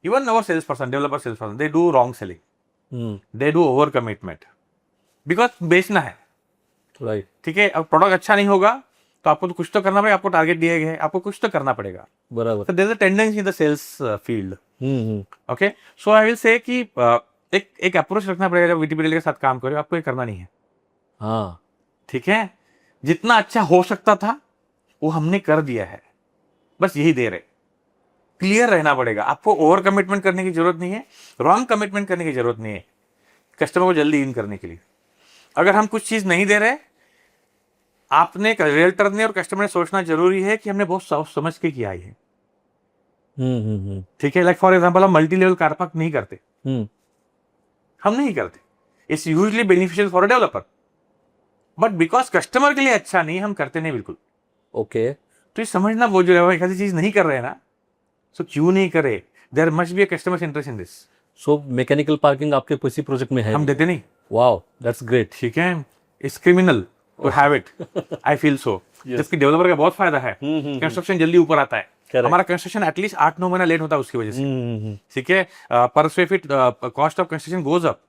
even our sales person, developer sales person, they do wrong selling, they do over commitment, because बेचना है।
राइट।
ठीक है, अब प्रोडक्ट अच्छा नहीं होगा तो आपको तो कुछ तो करना पड़ेगा, आपको टारगेट दिए गए हैं, आपको कुछ तो करना पड़ेगा।
बराबर।
So there is a tendency in the sales field. Okay, so I will say कि एक अप्रोच रखना पड़ेगा जब वीटीपी के साथ काम करो, आपको ये करना नहीं है।
हाँ,
ठीक है, जितना अच्छा हो सकता था वो हमने कर दिया है, बस यही दे रहे। क्लियर रहना पड़ेगा, आपको ओवर कमिटमेंट करने की जरूरत नहीं है, रॉन्ग कमिटमेंट करने की जरूरत नहीं है, कस्टमर को जल्दी इन करने के लिए। अगर हम कुछ चीज नहीं दे रहे, आपने, रियल्टर ने और कस्टमर ने सोचना जरूरी है कि हमने बहुत सोच समझ के किया है। ठीक है, लाइक फॉर एग्जांपल हम मल्टी लेवल कार पार्क नहीं करते, हम नहीं करते, it's usually beneficial for a developer, but because customer के लिए अच्छा नहीं, हम करते नहीं बिल्कुल।
ओके।
तो ये समझना, वो जो है एक ऐसी चीज नहीं कर रहे हैं ना, सो क्यों नहीं करे, there must be a customer interest in this.
So mechanical parking आपके किसी प्रोजेक्ट में है?
हम देते नहीं।
Wow, that's great.
ठीक है, it's criminal to have it, I feel so. जबकि डेवलपर का बहुत फायदा है, कंस्ट्रक्शन जल्दी ऊपर आता है।
Correct.
हमारा कंस्ट्रक्शन एटलीस्ट 8-9 महीना लेट होता है उसकी वजह से। ठीक है, पर square feet cost of construction goes up,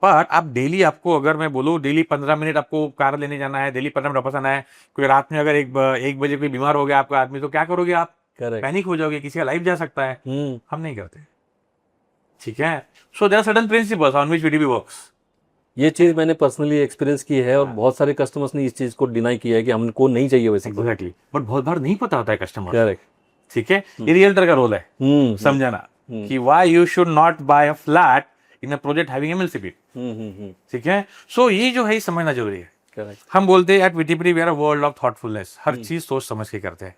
पर आप डेली, आपको अगर मैं बोलूँ डेली 15 मिनट आपको कार लेने जाना है, डेली 15 मिनट वापस आना है, कोई रात में अगर 1 बजे कोई बीमार हो गया आपका आदमी, तो क्या करोगे आप? पैनिक हो जाओगे, किसी का लाइफ जा सकता है। हम नहीं करते। ठीक है, so there are certain principles on which VTP works.
ये चीज मैंने पर्सनली एक्सपीरियंस की है और बहुत सारे कस्टमर्स ने इस चीज को डिनाई किया है कि हमको नहीं चाहिए वैसे।
एग्जैक्टली, बट बहुत बार नहीं पता होता है कस्टमर।
करेक्ट।
ठीक है, ये रियल्टर का रोल है समझाना कि why you should not buy a flat in a project having MLCP. ठीक है, सो ये जो है ये समझना जरूरी है।
करेक्ट।
हम बोलते हैं at VTP we are a world of thoughtfulness, हर चीज सोच समझ के करते हैं,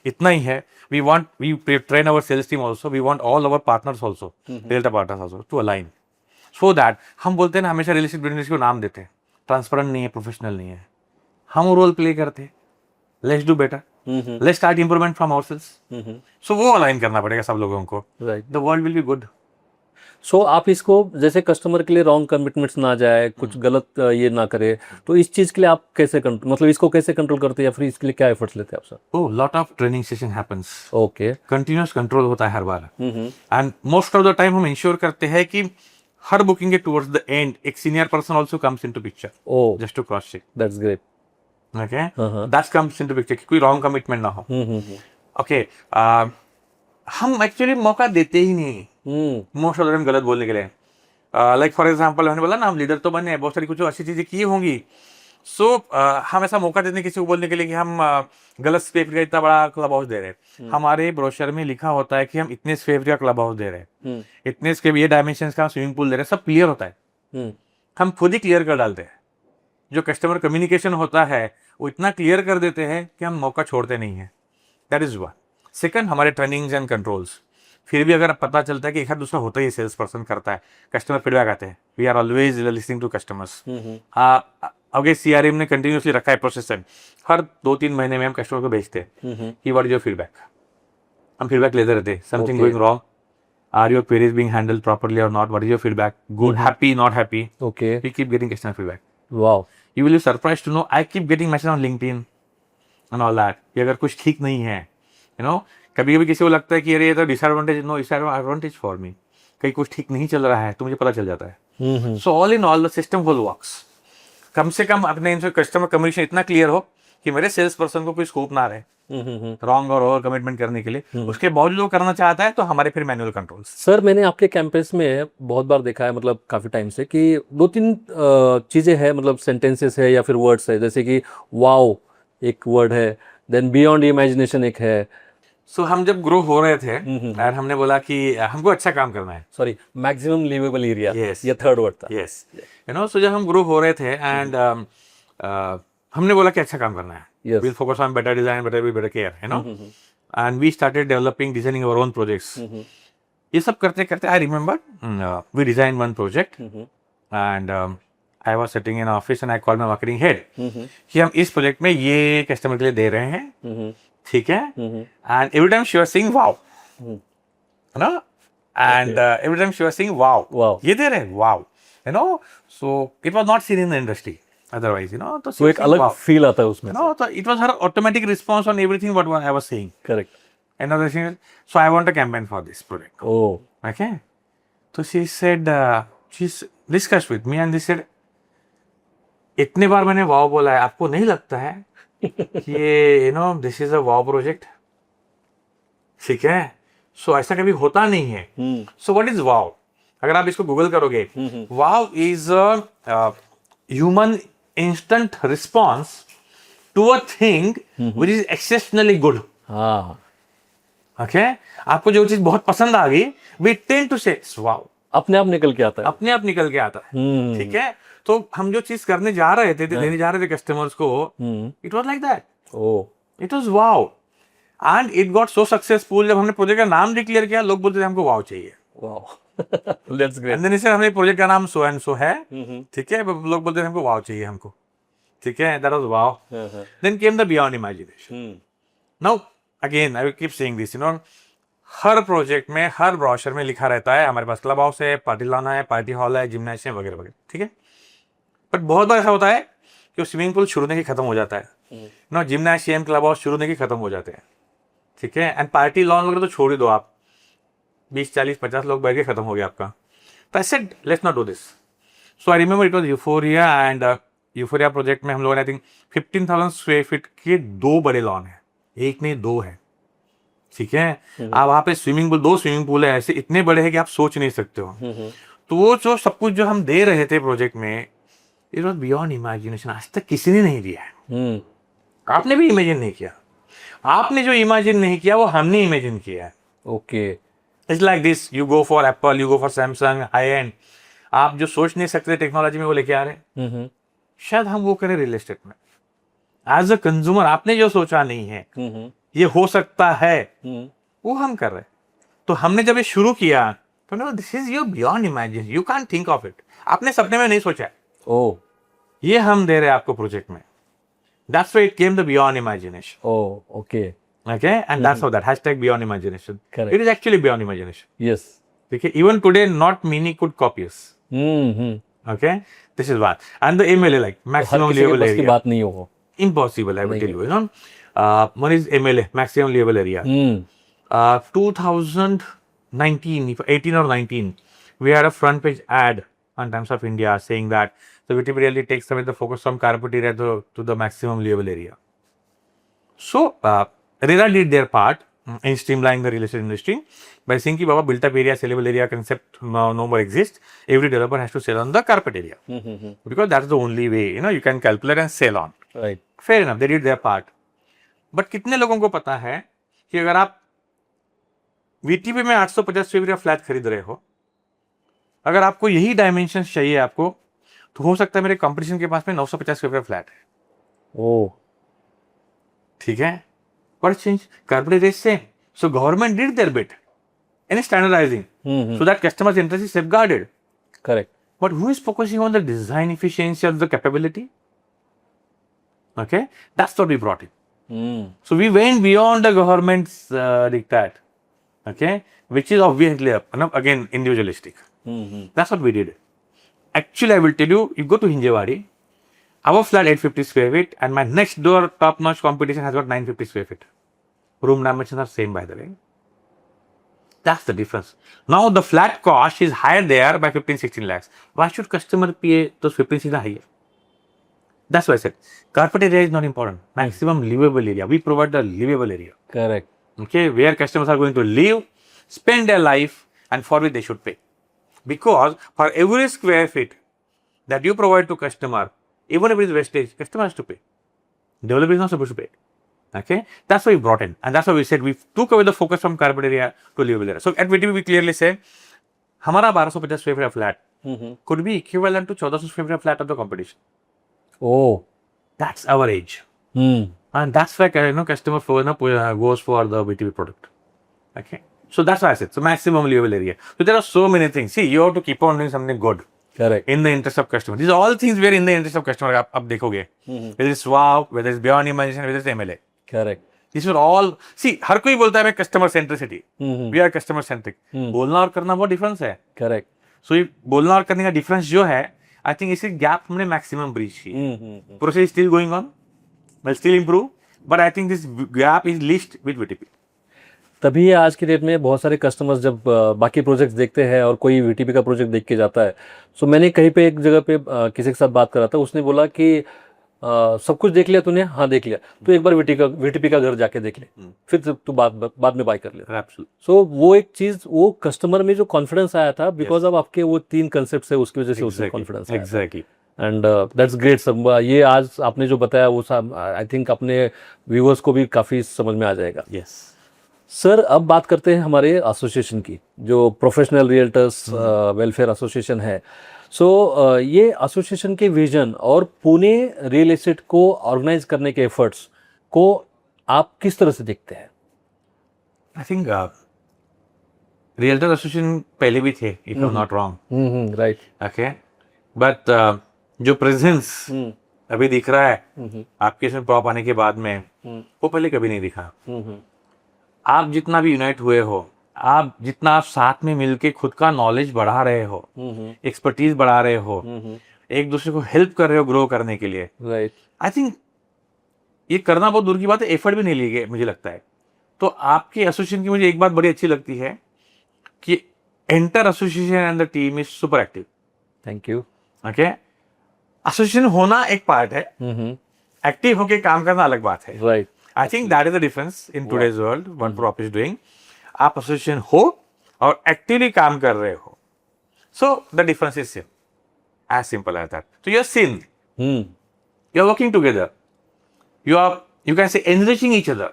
इतना ही है। We train our sales team also, we want all our partners also, realtor partners also to align, so that हम बोलते हैं ना, हमेशा रियल एस्टेट बिजनेस को नाम देते हैं, ट्रांसपेरेंट नहीं है, प्रोफेशनल नहीं है, हम वो रोल प्ले करते हैं। Let's do better, let's start improvement from ourselves. So वो अलाइन करना पड़ेगा सब लोगों को,
right.
The world will be good.
So आप इसको, जैसे कस्टमर के लिए रॉन्ग कमिटमेंट्स ना जाए, कुछ गलत ये ना करे, तो इस चीज के लिए आप कैसे कंट्रोल, मतलब इसको कैसे कंट्रोल करते हैं या फिर इसके लिए क्या एफर्ट्स लेते हैं आप sir?
Oh, lot of training session happens.
Okay.
Continuous control होता है हर बार, and most of the time हम इंश्योर करते हैं कि हर बुकिंग के टुवर्ड्स द एंड एक senior person also comes into picture,
oh,
just to cross check.
That's great.
Okay, that's comes into picture, कोई रॉन्ग कमिटमेंट ना हो। ओके, हम एक्चुअली मौका देते ही नहीं मोस्ट ऑफ द टाइम गलत बोलने के लिए। लाइक फॉर एग्जांपल मैंने बोला ना, हम लीडर तो बने, बहुत सारी कुछ अच्छी चीजें की होंगी, सो हम ऐसा मौका देते हैं किसी को बोलने के लिए कि हम गलत स्क्वायर फीट का इतना बड़ा क्लब हाउस दे रहे हैं। हमारे ब्रोशर में लिखा होता है कि हम इतने स्क्वायर फीट का क्लब हाउस दे रहे हैं, इतने स्क्वायर, ये डायमेंशन का स्विमिंग पूल दे रहे हैं, सब क्लियर होता है। हम खुद ही क्लियर कर डालते हैं। जो कस्टमर कम्युनिकेशन होता है वो इतना क्लियर कर देते हैं कि हम मौका छोड़ते नहीं है। That is one. सेकंड, हमारे ट्रेनिंग्स एंड कंट्रोल्स, फिर भी अगर पता चलता है कि एक हाथ दूसरा होता ही सेल्स पर्सन करता है, कस्टमर फीडबैक आते हैं, we are always listening to customers. अगर सीआरएम ने कंटिन्यूसली रखा है प्रोसेस, हर 2-3 महीने में हम कस्टमर को भेजते हैं कि व्हाट इज योर फीडबैक, हम फीडबैक लेते रहते हैं। Something going wrong, are your queries being handled properly और not, what is your feedback, good, happy, not happy.
Okay,
we keep getting customer feedback.
Wow,
you will be surprised to know, I keep getting message on LinkedIn and all that कि अगर कुछ ठीक नहीं है, you know, कभी कभी किसी को लगता है कि अरे ये तो disadvantage, no, it's advantage for me, कहीं कुछ ठीक नहीं चल रहा है तो मुझे पता चल जाता है। So all in all the system will works. कम से कम अपने इनसे कस्टमर कम्युनिकेशन इतना क्लियर हो कि मेरे सेल्स पर्सन को कोई स्कोप ना रहे रॉन्ग और ओवर कमिटमेंट करने के लिए। उसके बावजूद वो करना चाहता है तो हमारे फिर मैनुअल कंट्रोल्स।
सर मैंने आपके कैंपस में बहुत बार देखा है, मतलब काफी टाइम से, कि 2-3 चीजें हैं, मतलब सेंटेंसेस है या फिर वर्ड्स है, जैसे कि वाओ एक वर्ड है, देन बियॉन्ड इमेजिनेशन एक है।
सो हम जब ग्रो हो रहे थे और हमने बोला कि हमको अच्छा काम करना है,
sorry, maximum livable area,
Yes.
ये थर्ड वर्ड था।
यस, यू नो, सो जब हम ग्रो हो रहे थे एंड हमने बोला कि अच्छा काम करना है,
Yes.
Will focus on better design, better care, you know. and we started developing, designing our own projects. ये सब करते करते I remember we designed one project and I was sitting in office and I called my marketing head कि हम इस project में ये customer के लिए दे रहे हैं, ठीक है, and every time she was saying wow, है ना, and every time she was saying wow,
Wow.
ये दे रहे हैं wow, you know, so it was not seen in the industry otherwise, you know, तो
तो एक अलग फील आता है उसमें.
no, so it was her automatic response on everything what I was saying.
Correct.
Another thing is, so I want a campaign for this project.
Oh.
Okay. So she said, she's discussed with me and they said, इतने बार मैंने वाव बोला है, आपको नहीं लगता है कि ये you know this is a wow project, ठीक है, सो ऐसा कभी होता नहीं है. So what is wow? अगर आप इसको गूगल करोगे, wow is a human instant response to a thing which is exceptionally good.
हाँ.
ओके, आपको जो चीज बहुत पसंद आ गई, वी टेंड टू से वाव,
अपने आप निकल के आता है.
अपने आप निकल के आता है, ठीक है. तो हम जो चीज करने जा रहे थे, देने जा रहे थे कस्टमर्स को, it was like that. It was wow and it got so successful. जब हमने प्रोजेक्ट का नाम डिक्लेयर किया, लोग बोलते थे हमको वाव चाहिए.
Wow. That's great.
And then इसे हमने प्रोजेक्ट का नाम सो एंड सो है, ठीक है, लोग बोलते थे हमको वाव चाहिए हमको, ठीक है, that was wow. Then came the beyond imagination. Now again I will keep saying this, you know, हर प्रोजेक्ट में, हर ब्रोशर में लिखा रहता है हमारे पास क्लब हाउस है, पार्टी लॉन है, पार्टी हॉल है, जिम्नाशियम वगैरह वगैरह, ठीक है. बट बहुत बार ऐसा होता है कि वो स्विमिंग पूल शुरू होने की खत्म हो जाता है, नो, जिम्नाशियम, क्लब हाउस शुरू होने की खत्म हो जाते हैं, ठीक है, एंड पार्टी लॉन वगैरह तो छोड़ ही दो आप, 20, 40, 50 लोग बैठ के खत्म हो गया आपका. तो I said let's not do this. So I remember it was euphoria and euphoria project में हम लोगों ने आई थिंक 15,000 स्क्वायर फीट के 2 बड़े लॉन है, एक नहीं 2 है, ठीक है. आप वहाँ पे स्विमिंग पूल, 2 स्विमिंग पूल है ऐसे इतने बड़े हैं कि आप सोच नहीं सकते हो. तो वो जो सब कुछ जो हम दे रहे थे प्रोजेक्ट में, इट वॉज बियॉन्ड इमेजिनेशन. आज तक किसी ने नहीं दिया है. आपने भी इमेजिन नहीं किया. आपने जो इमेजिन नहीं किया वो हमने इमेजिन किया है.
Okay.
It's like this, you go for Apple, you go for Samsung, high and. आप जो सोच नहीं सकते टेक्नोलॉजी में वो लेके आ रहे हैं. शायद हम वो करें रियल एस्टेट में. एज अ कंज्यूमर आपने जो सोचा नहीं है ये हो सकता है, वो हम कर रहे हैं. तो हमने जब ये शुरू किया तो no, this is your beyond imagine, you can think of it. आपने सपने में नहीं सोचा है.
ओ.
ये हम दे रहे हैं आपको प्रोजेक्ट में. That's why it came the beyond imagination.
Oh, okay.
Okay, and that's how that hashtag beyond imagination.
Correct.
It is actually beyond imagination.
Yes.
Okay, even today, not many could copy us. Okay, this is what. And the MLA, like maximum level area.
बात नहीं हो.
Impossible, I will tell you. You know, one is MLA, maximum level area. 2019, 18 or 19, we had a front page ad on Times of India saying that the VTB really takes away the focus from carpet area to the maximum level area. So, RERA did their part in streamlining the real estate industry by saying कि बाबा built up area, sellable area concept no more exists. Every developer has to sell on the carpet area because that's the only way, you know, you can calculate and sell on.
Right.
Fair enough, they did their part. But कितने लोगों को पता है कि अगर आप VTB में 850 square feet का फ्लैट खरीद रहे हो, अगर आपको यही डायमेंशन चाहिए आपको, तो हो सकता है मेरे कंपटीशन के पास में 950 स्क्वायर फीट फ्लैट है.
ओ.
ठीक है. What change? Carpet is same. So government did their bit in standardizing, so that customers' interest is safeguarded.
Correct.
But who is focusing on the design efficiency of the capability? Okay, that's what we brought in. So we went beyond the government's diktat. Okay, which is obviously again individualistic. That's what we did. Actually, I will tell you, you go to Hinjewadi, our flat 850 square feet, and my next door top-notch competition has got 950 square feet. Room dimensions are same, by the way. That's the difference. Now the flat cost is higher there by 15-16 lakhs. Why should customer pay those 15 higher? That's why I said carpet area is not important. Maximum livable area. We provide the livable area.
Correct.
Okay, where customers are going to live, spend their life, and for which they should pay. Because for every square feet that you provide to customer, even if it is wastage, customer has to pay. Developer is not supposed to pay. Okay, that's why we brought in, and that's why we said we took away the focus from carpet area to livable area. So at VTB we clearly say, हमारा 1250 square feet flat could be equivalent to 1400 square feet flat of the competition.
Oh,
that's our age. And that's why customer for goes for the B2B product. Okay, so that's why I said so maximum livable area. So there are so many things. See, you have to keep on doing something good
correct.
in the interest of customer. These are all things where in the interest of customer. आप देखोगे, whether it's wow, whether it's beyond imagination, whether it's MLA.
Correct.
These are all. See, हर कोई बोलता है मैं customer centricity. We are customer centric. बोलना और करना बहुत difference है.
करेक्ट.
So ये बोलना और करने का difference जो है, I think इसी gap हमने maximum breach की. Process is still going on, will still improve, but I think this gap is least with VTP.
तभी आज की डेट में बहुत सारे कस्टमर्स जब बाकी प्रोजेक्ट्स देखते हैं और कोई वीटीपी का प्रोजेक्ट देख के जाता है. सो मैंने कहीं पे एक जगह पे किसी के साथ बात करा था, उसने बोला कि सब कुछ देख लिया तूने. हाँ देख लिया. तो एक बार वीटीपी का घर जाके देख ले, फिर तू बाद में बाय कर ले.
Absolutely.
सो वो एक चीज, वो कस्टमर में जो कॉन्फिडेंस आया था बिकॉज ऑफ आपके वो 3 कंसेप्ट है, उसकी वजह से उसमें कॉन्फिडेंस आया.
Exactly.
And that's great sir. ये आज आपने जो बताया वो आई थिंक अपने व्यूअर्स को भी काफी समझ में आ जाएगा.
Yes.
सर अब बात करते हैं हमारे एसोसिएशन की, जो प्रोफेशनल रियल्टर्स वेलफेयर एसोसिएशन है. सो ये एसोसिएशन के विजन और पुणे रियल एस्टेट को ऑर्गेनाइज करने के एफर्ट्स को आप किस तरह से देखते हैं?
I think Realtor Association पहले भी थे, if I'm not wrong.
Right.
Okay. But जो प्रेजेंस अभी दिख रहा है आपके इसमें प्रॉप आने के बाद में, वो पहले कभी नहीं दिखा. आप जितना भी यूनाइट हुए हो, आप जितना आप साथ में मिलके खुद का नॉलेज बढ़ा रहे हो, एक्सपर्टीज बढ़ा रहे हो, एक दूसरे को हेल्प कर रहे हो ग्रो करने के लिए,
राइट.
आई थिंक ये करना बहुत दूर की बात है, एफर्ट भी नहीं लिए गए मुझे लगता है. तो आपके एसोसिएशन की मुझे एक बात बड़ी अच्छी लगती है कि enter association and the team is super active.
Thank you.
Okay, association होना एक पार्ट है, एक्टिव होके काम करना अलग बात है.
Right.
I think that is the difference in today's world. What Prop is doing, आप एसोसिएशन हो और एक्टिवली काम कर रहे हो. So the difference is same, as simple as that. So you're seen, you're working together, you can say enriching each other.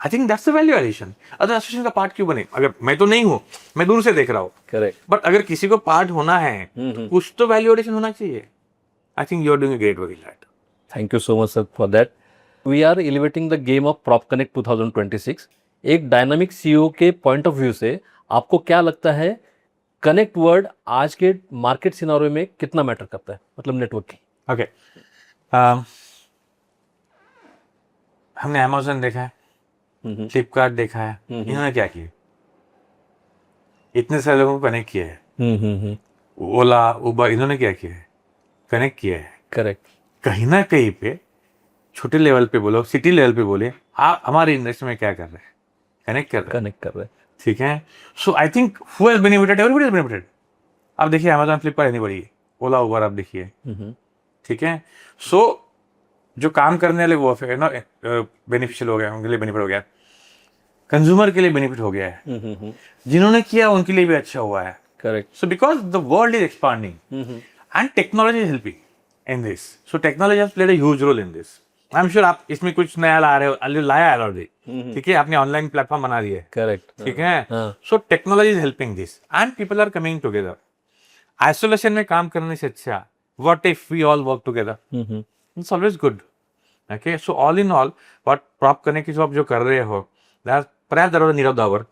I think that's the value addition. अगर association का part क्यों बने? अगर मैं तो नहीं हूँ, मैं दूर से देख रहा हूँ.
करेक्ट.
बट अगर किसी को पार्ट होना है, कुछ तो वैल्यू एडिशन होना चाहिए. I think you're doing a great work in that.
Thank you so much sir for that. We are elevating the game of prop connect 2026. एक डायनामिक सीईओ के पॉइंट ऑफ व्यू से आपको क्या लगता है connect word आज के market scenario में कितना मैटर करता है, मतलब नेटवर्किंग?
ओके, हमने अमेज़न देखा है, फ्लिपकार्ट देखा है, इन्होंने क्या किया? इतने सारे लोगों को कनेक्ट किया है. ओला, उबर, इन्होंने क्या किया है? कनेक्ट किया है.
करेक्ट.
कहीं ना कहीं पे छोटे लेवल पे बोलो, सिटी लेवल पे बोले, आप हमारे इंडस्ट्री में क्या कर रहे हैं? कनेक्ट कर रहे हैं. ठीक है. So I think who has benefited? Everybody has benefited. आप देखिए अमेज़न, फ्लिपकार्ट नहीं बढ़ी, ओला, उबर आप देखिए. ठीक है. सो जो काम करने वाले वो है ना, बेनिफिशियल हो गया, उनके लिए बेनिफिट हो गया, कंज्यूमर के लिए बेनिफिट हो गया है, जिन्होंने किया उनके लिए भी अच्छा हुआ है.
Correct.
So because the world is expanding and technology is helping in this. So technology has played a huge role in this. I am sure आप इसमें कुछ नया ला रहे हो, लाया है ऑलरेडी. ठीक है, आपने ऑनलाइन प्लेटफॉर्म बना दिया है.
करेक्ट.
ठीक है. So technology is helping this and people are coming together. Isolation में काम करने से अच्छा what if we all work together? It's always good. Okay, so all in all what prop करने की आप जो कर रहे हो, that's perhaps that was the need of the hour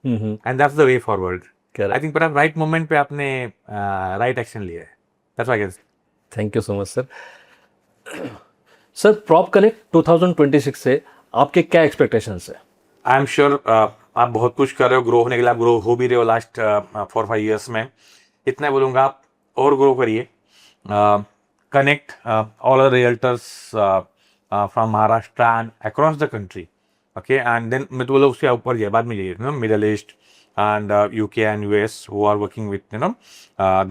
and that's the way forward. I think perhaps right moment पे आपने right action लिया है. That's why I can.
Thank you so much sir. Sir prop connect 2026 से आपके क्या expectations है?
आई am sure आप बहुत कुछ कर रहे हो ग्रो होने के लिए. आप ग्रो हो भी रहे हो लास्ट 4-5 ईयर्स में. इतना बोलूँगा आप और ग्रो करिए. Connect all our realtors from Maharashtra and across the country. Okay, and then मैं तो बोला उसके ऊपर जाए, बाद में जाइए, middle east and UK and US who are working with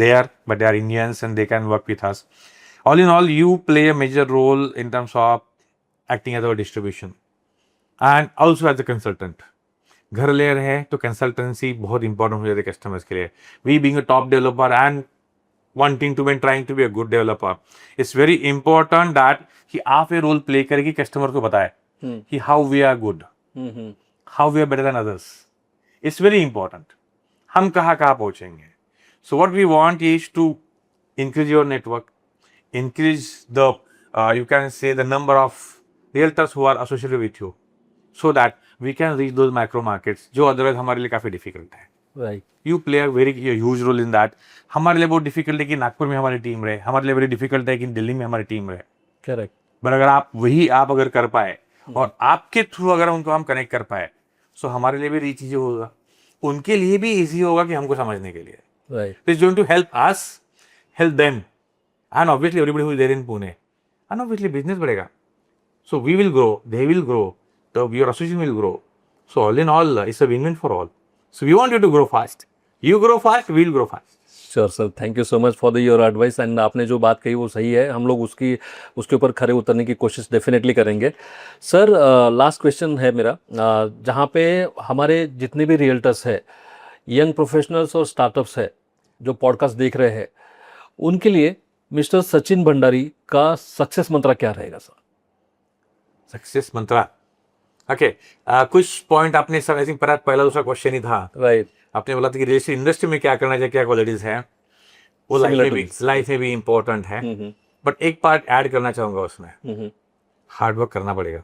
there, but they are Indians and they can work with us. All in all, you play a major role in terms of acting as our distribution and also as a consultant. घर ले रहे हैं तो consultancy बहुत important हो जाती है customers के लिए. We being a top developer and wanting to be and trying to be a good developer, it's very important that कि आप ये रोल प्ले करके कस्टमर को बताए कि how we are good, how we are better than others. It's very important. हम कहाँ पहुँचेंगे. So what we want is to increase your network, increase the you can say the number of realtors who are associated with you, so that we can reach those micro markets जो otherwise हमारे लिए काफी difficult है.
Right
You play a very huge role in that. हमारे लिए बहुत difficult है कि नागपुर में हमारी टीम रहे, हमारे लिए very difficult है कि दिल्ली में हमारी टीम रहे.
करेक्ट
पर अगर आप अगर कर पाए और आपके थ्रू अगर उनको हम कनेक्ट कर पाए, सो हमारे लिए भी रीच इजी होगा, उनके लिए भी इजी होगा कि हमको समझने के लिए.
Right
It's going to help us, help them, and obviously everybody who is there in Pune, and obviously business बढ़ेगा. So we will grow, they will grow, your association will grow. So all in all, it's a win-win for all. So we want you to grow fast. You grow fast, we'll grow fast.
Sure sir, thank you so much for the your advice. And आपने जो बात कही वो सही है, हम लोग उसके ऊपर खरे उतरने की कोशिश डेफिनेटली करेंगे. सर लास्ट क्वेश्चन है मेरा, जहाँ पे हमारे जितने भी रियल्टर्स है, यंग प्रोफेशनल्स और स्टार्टअप्स है जो पॉडकास्ट देख रहे हैं, उनके लिए मिस्टर सचिन भंडारी का सक्सेस मंत्र क्या रहेगा सर?
सक्सेस मंत्रा. ओके, कुछ पॉइंट आपने सब, आई थिंक पहला दूसरा क्वेश्चन ही था.
राइट.
आपने बोला था कि रियल एस्टेट इंडस्ट्री में क्या करना चाहिए, क्या क्वालिटीज है, वो लाइफ में भी इंपॉर्टेंट है. बट एक पार्ट ऐड करना चाहूंगा उसमें, हार्ड वर्क करना पड़ेगा.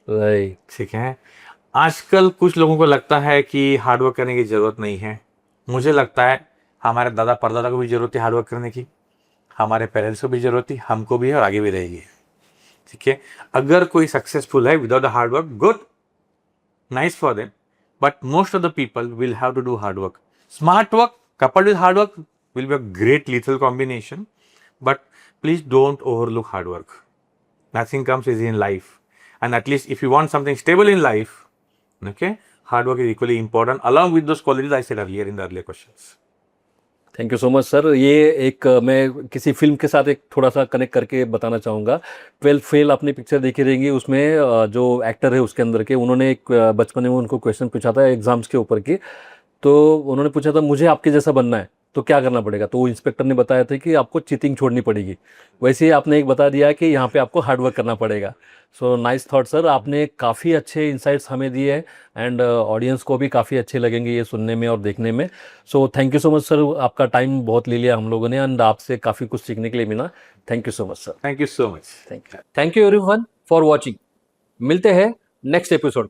राइट.
ठीक है. आजकल कुछ लोगों को लगता है कि हार्ड वर्क करने की जरूरत नहीं है. मुझे लगता है हमारे दादा परदादा को भी जरूरत थी हार्ड वर्क करने की, हमारे पेरेंट्स को भी जरूरत थी, हमको भी है और आगे भी रहेगी. ठीक है. अगर कोई सक्सेसफुल है without the hard work, good, nice for them, but most of the people will have to do hard work. Smart work coupled with hard work will be a great lethal combination, but please don't overlook hard work. Nothing comes easy in life, and at least if you want something stable in life, okay, hard work is equally important along with those qualities I said earlier in the earlier questions.
Thank you so much sir. ये एक मैं किसी film के साथ एक थोड़ा सा connect करके बताना चाहूँगा. 12th फेल आपने पिक्चर देखी रहेंगी, उसमें जो एक्टर है उसके अंदर के, उन्होंने एक बचपन में उनको क्वेश्चन पूछा था एग्जाम्स के ऊपर की. तो उन्होंने पूछा था मुझे आपके जैसा बनना है तो क्या करना पड़ेगा, तो वो इंस्पेक्टर ने बताया था कि आपको चीटिंग छोड़नी पड़ेगी. वैसे ही आपने एक बता दिया कि यहाँ पे आपको हार्ड वर्क करना पड़ेगा. सो नाइस थॉट सर, आपने काफ़ी अच्छे इंसाइट्स हमें दिए हैं एंड ऑडियंस को भी काफ़ी अच्छे लगेंगे ये सुनने में और देखने में. So thank you so much sir, आपका टाइम बहुत ले लिया हम लोगों ने एंड आपसे काफ़ी कुछ सीखने के लिए मिला. Thank you so much sir.
Thank you so much.
Thank you everyone for watching. मिलते हैं नेक्स्ट एपिसोड.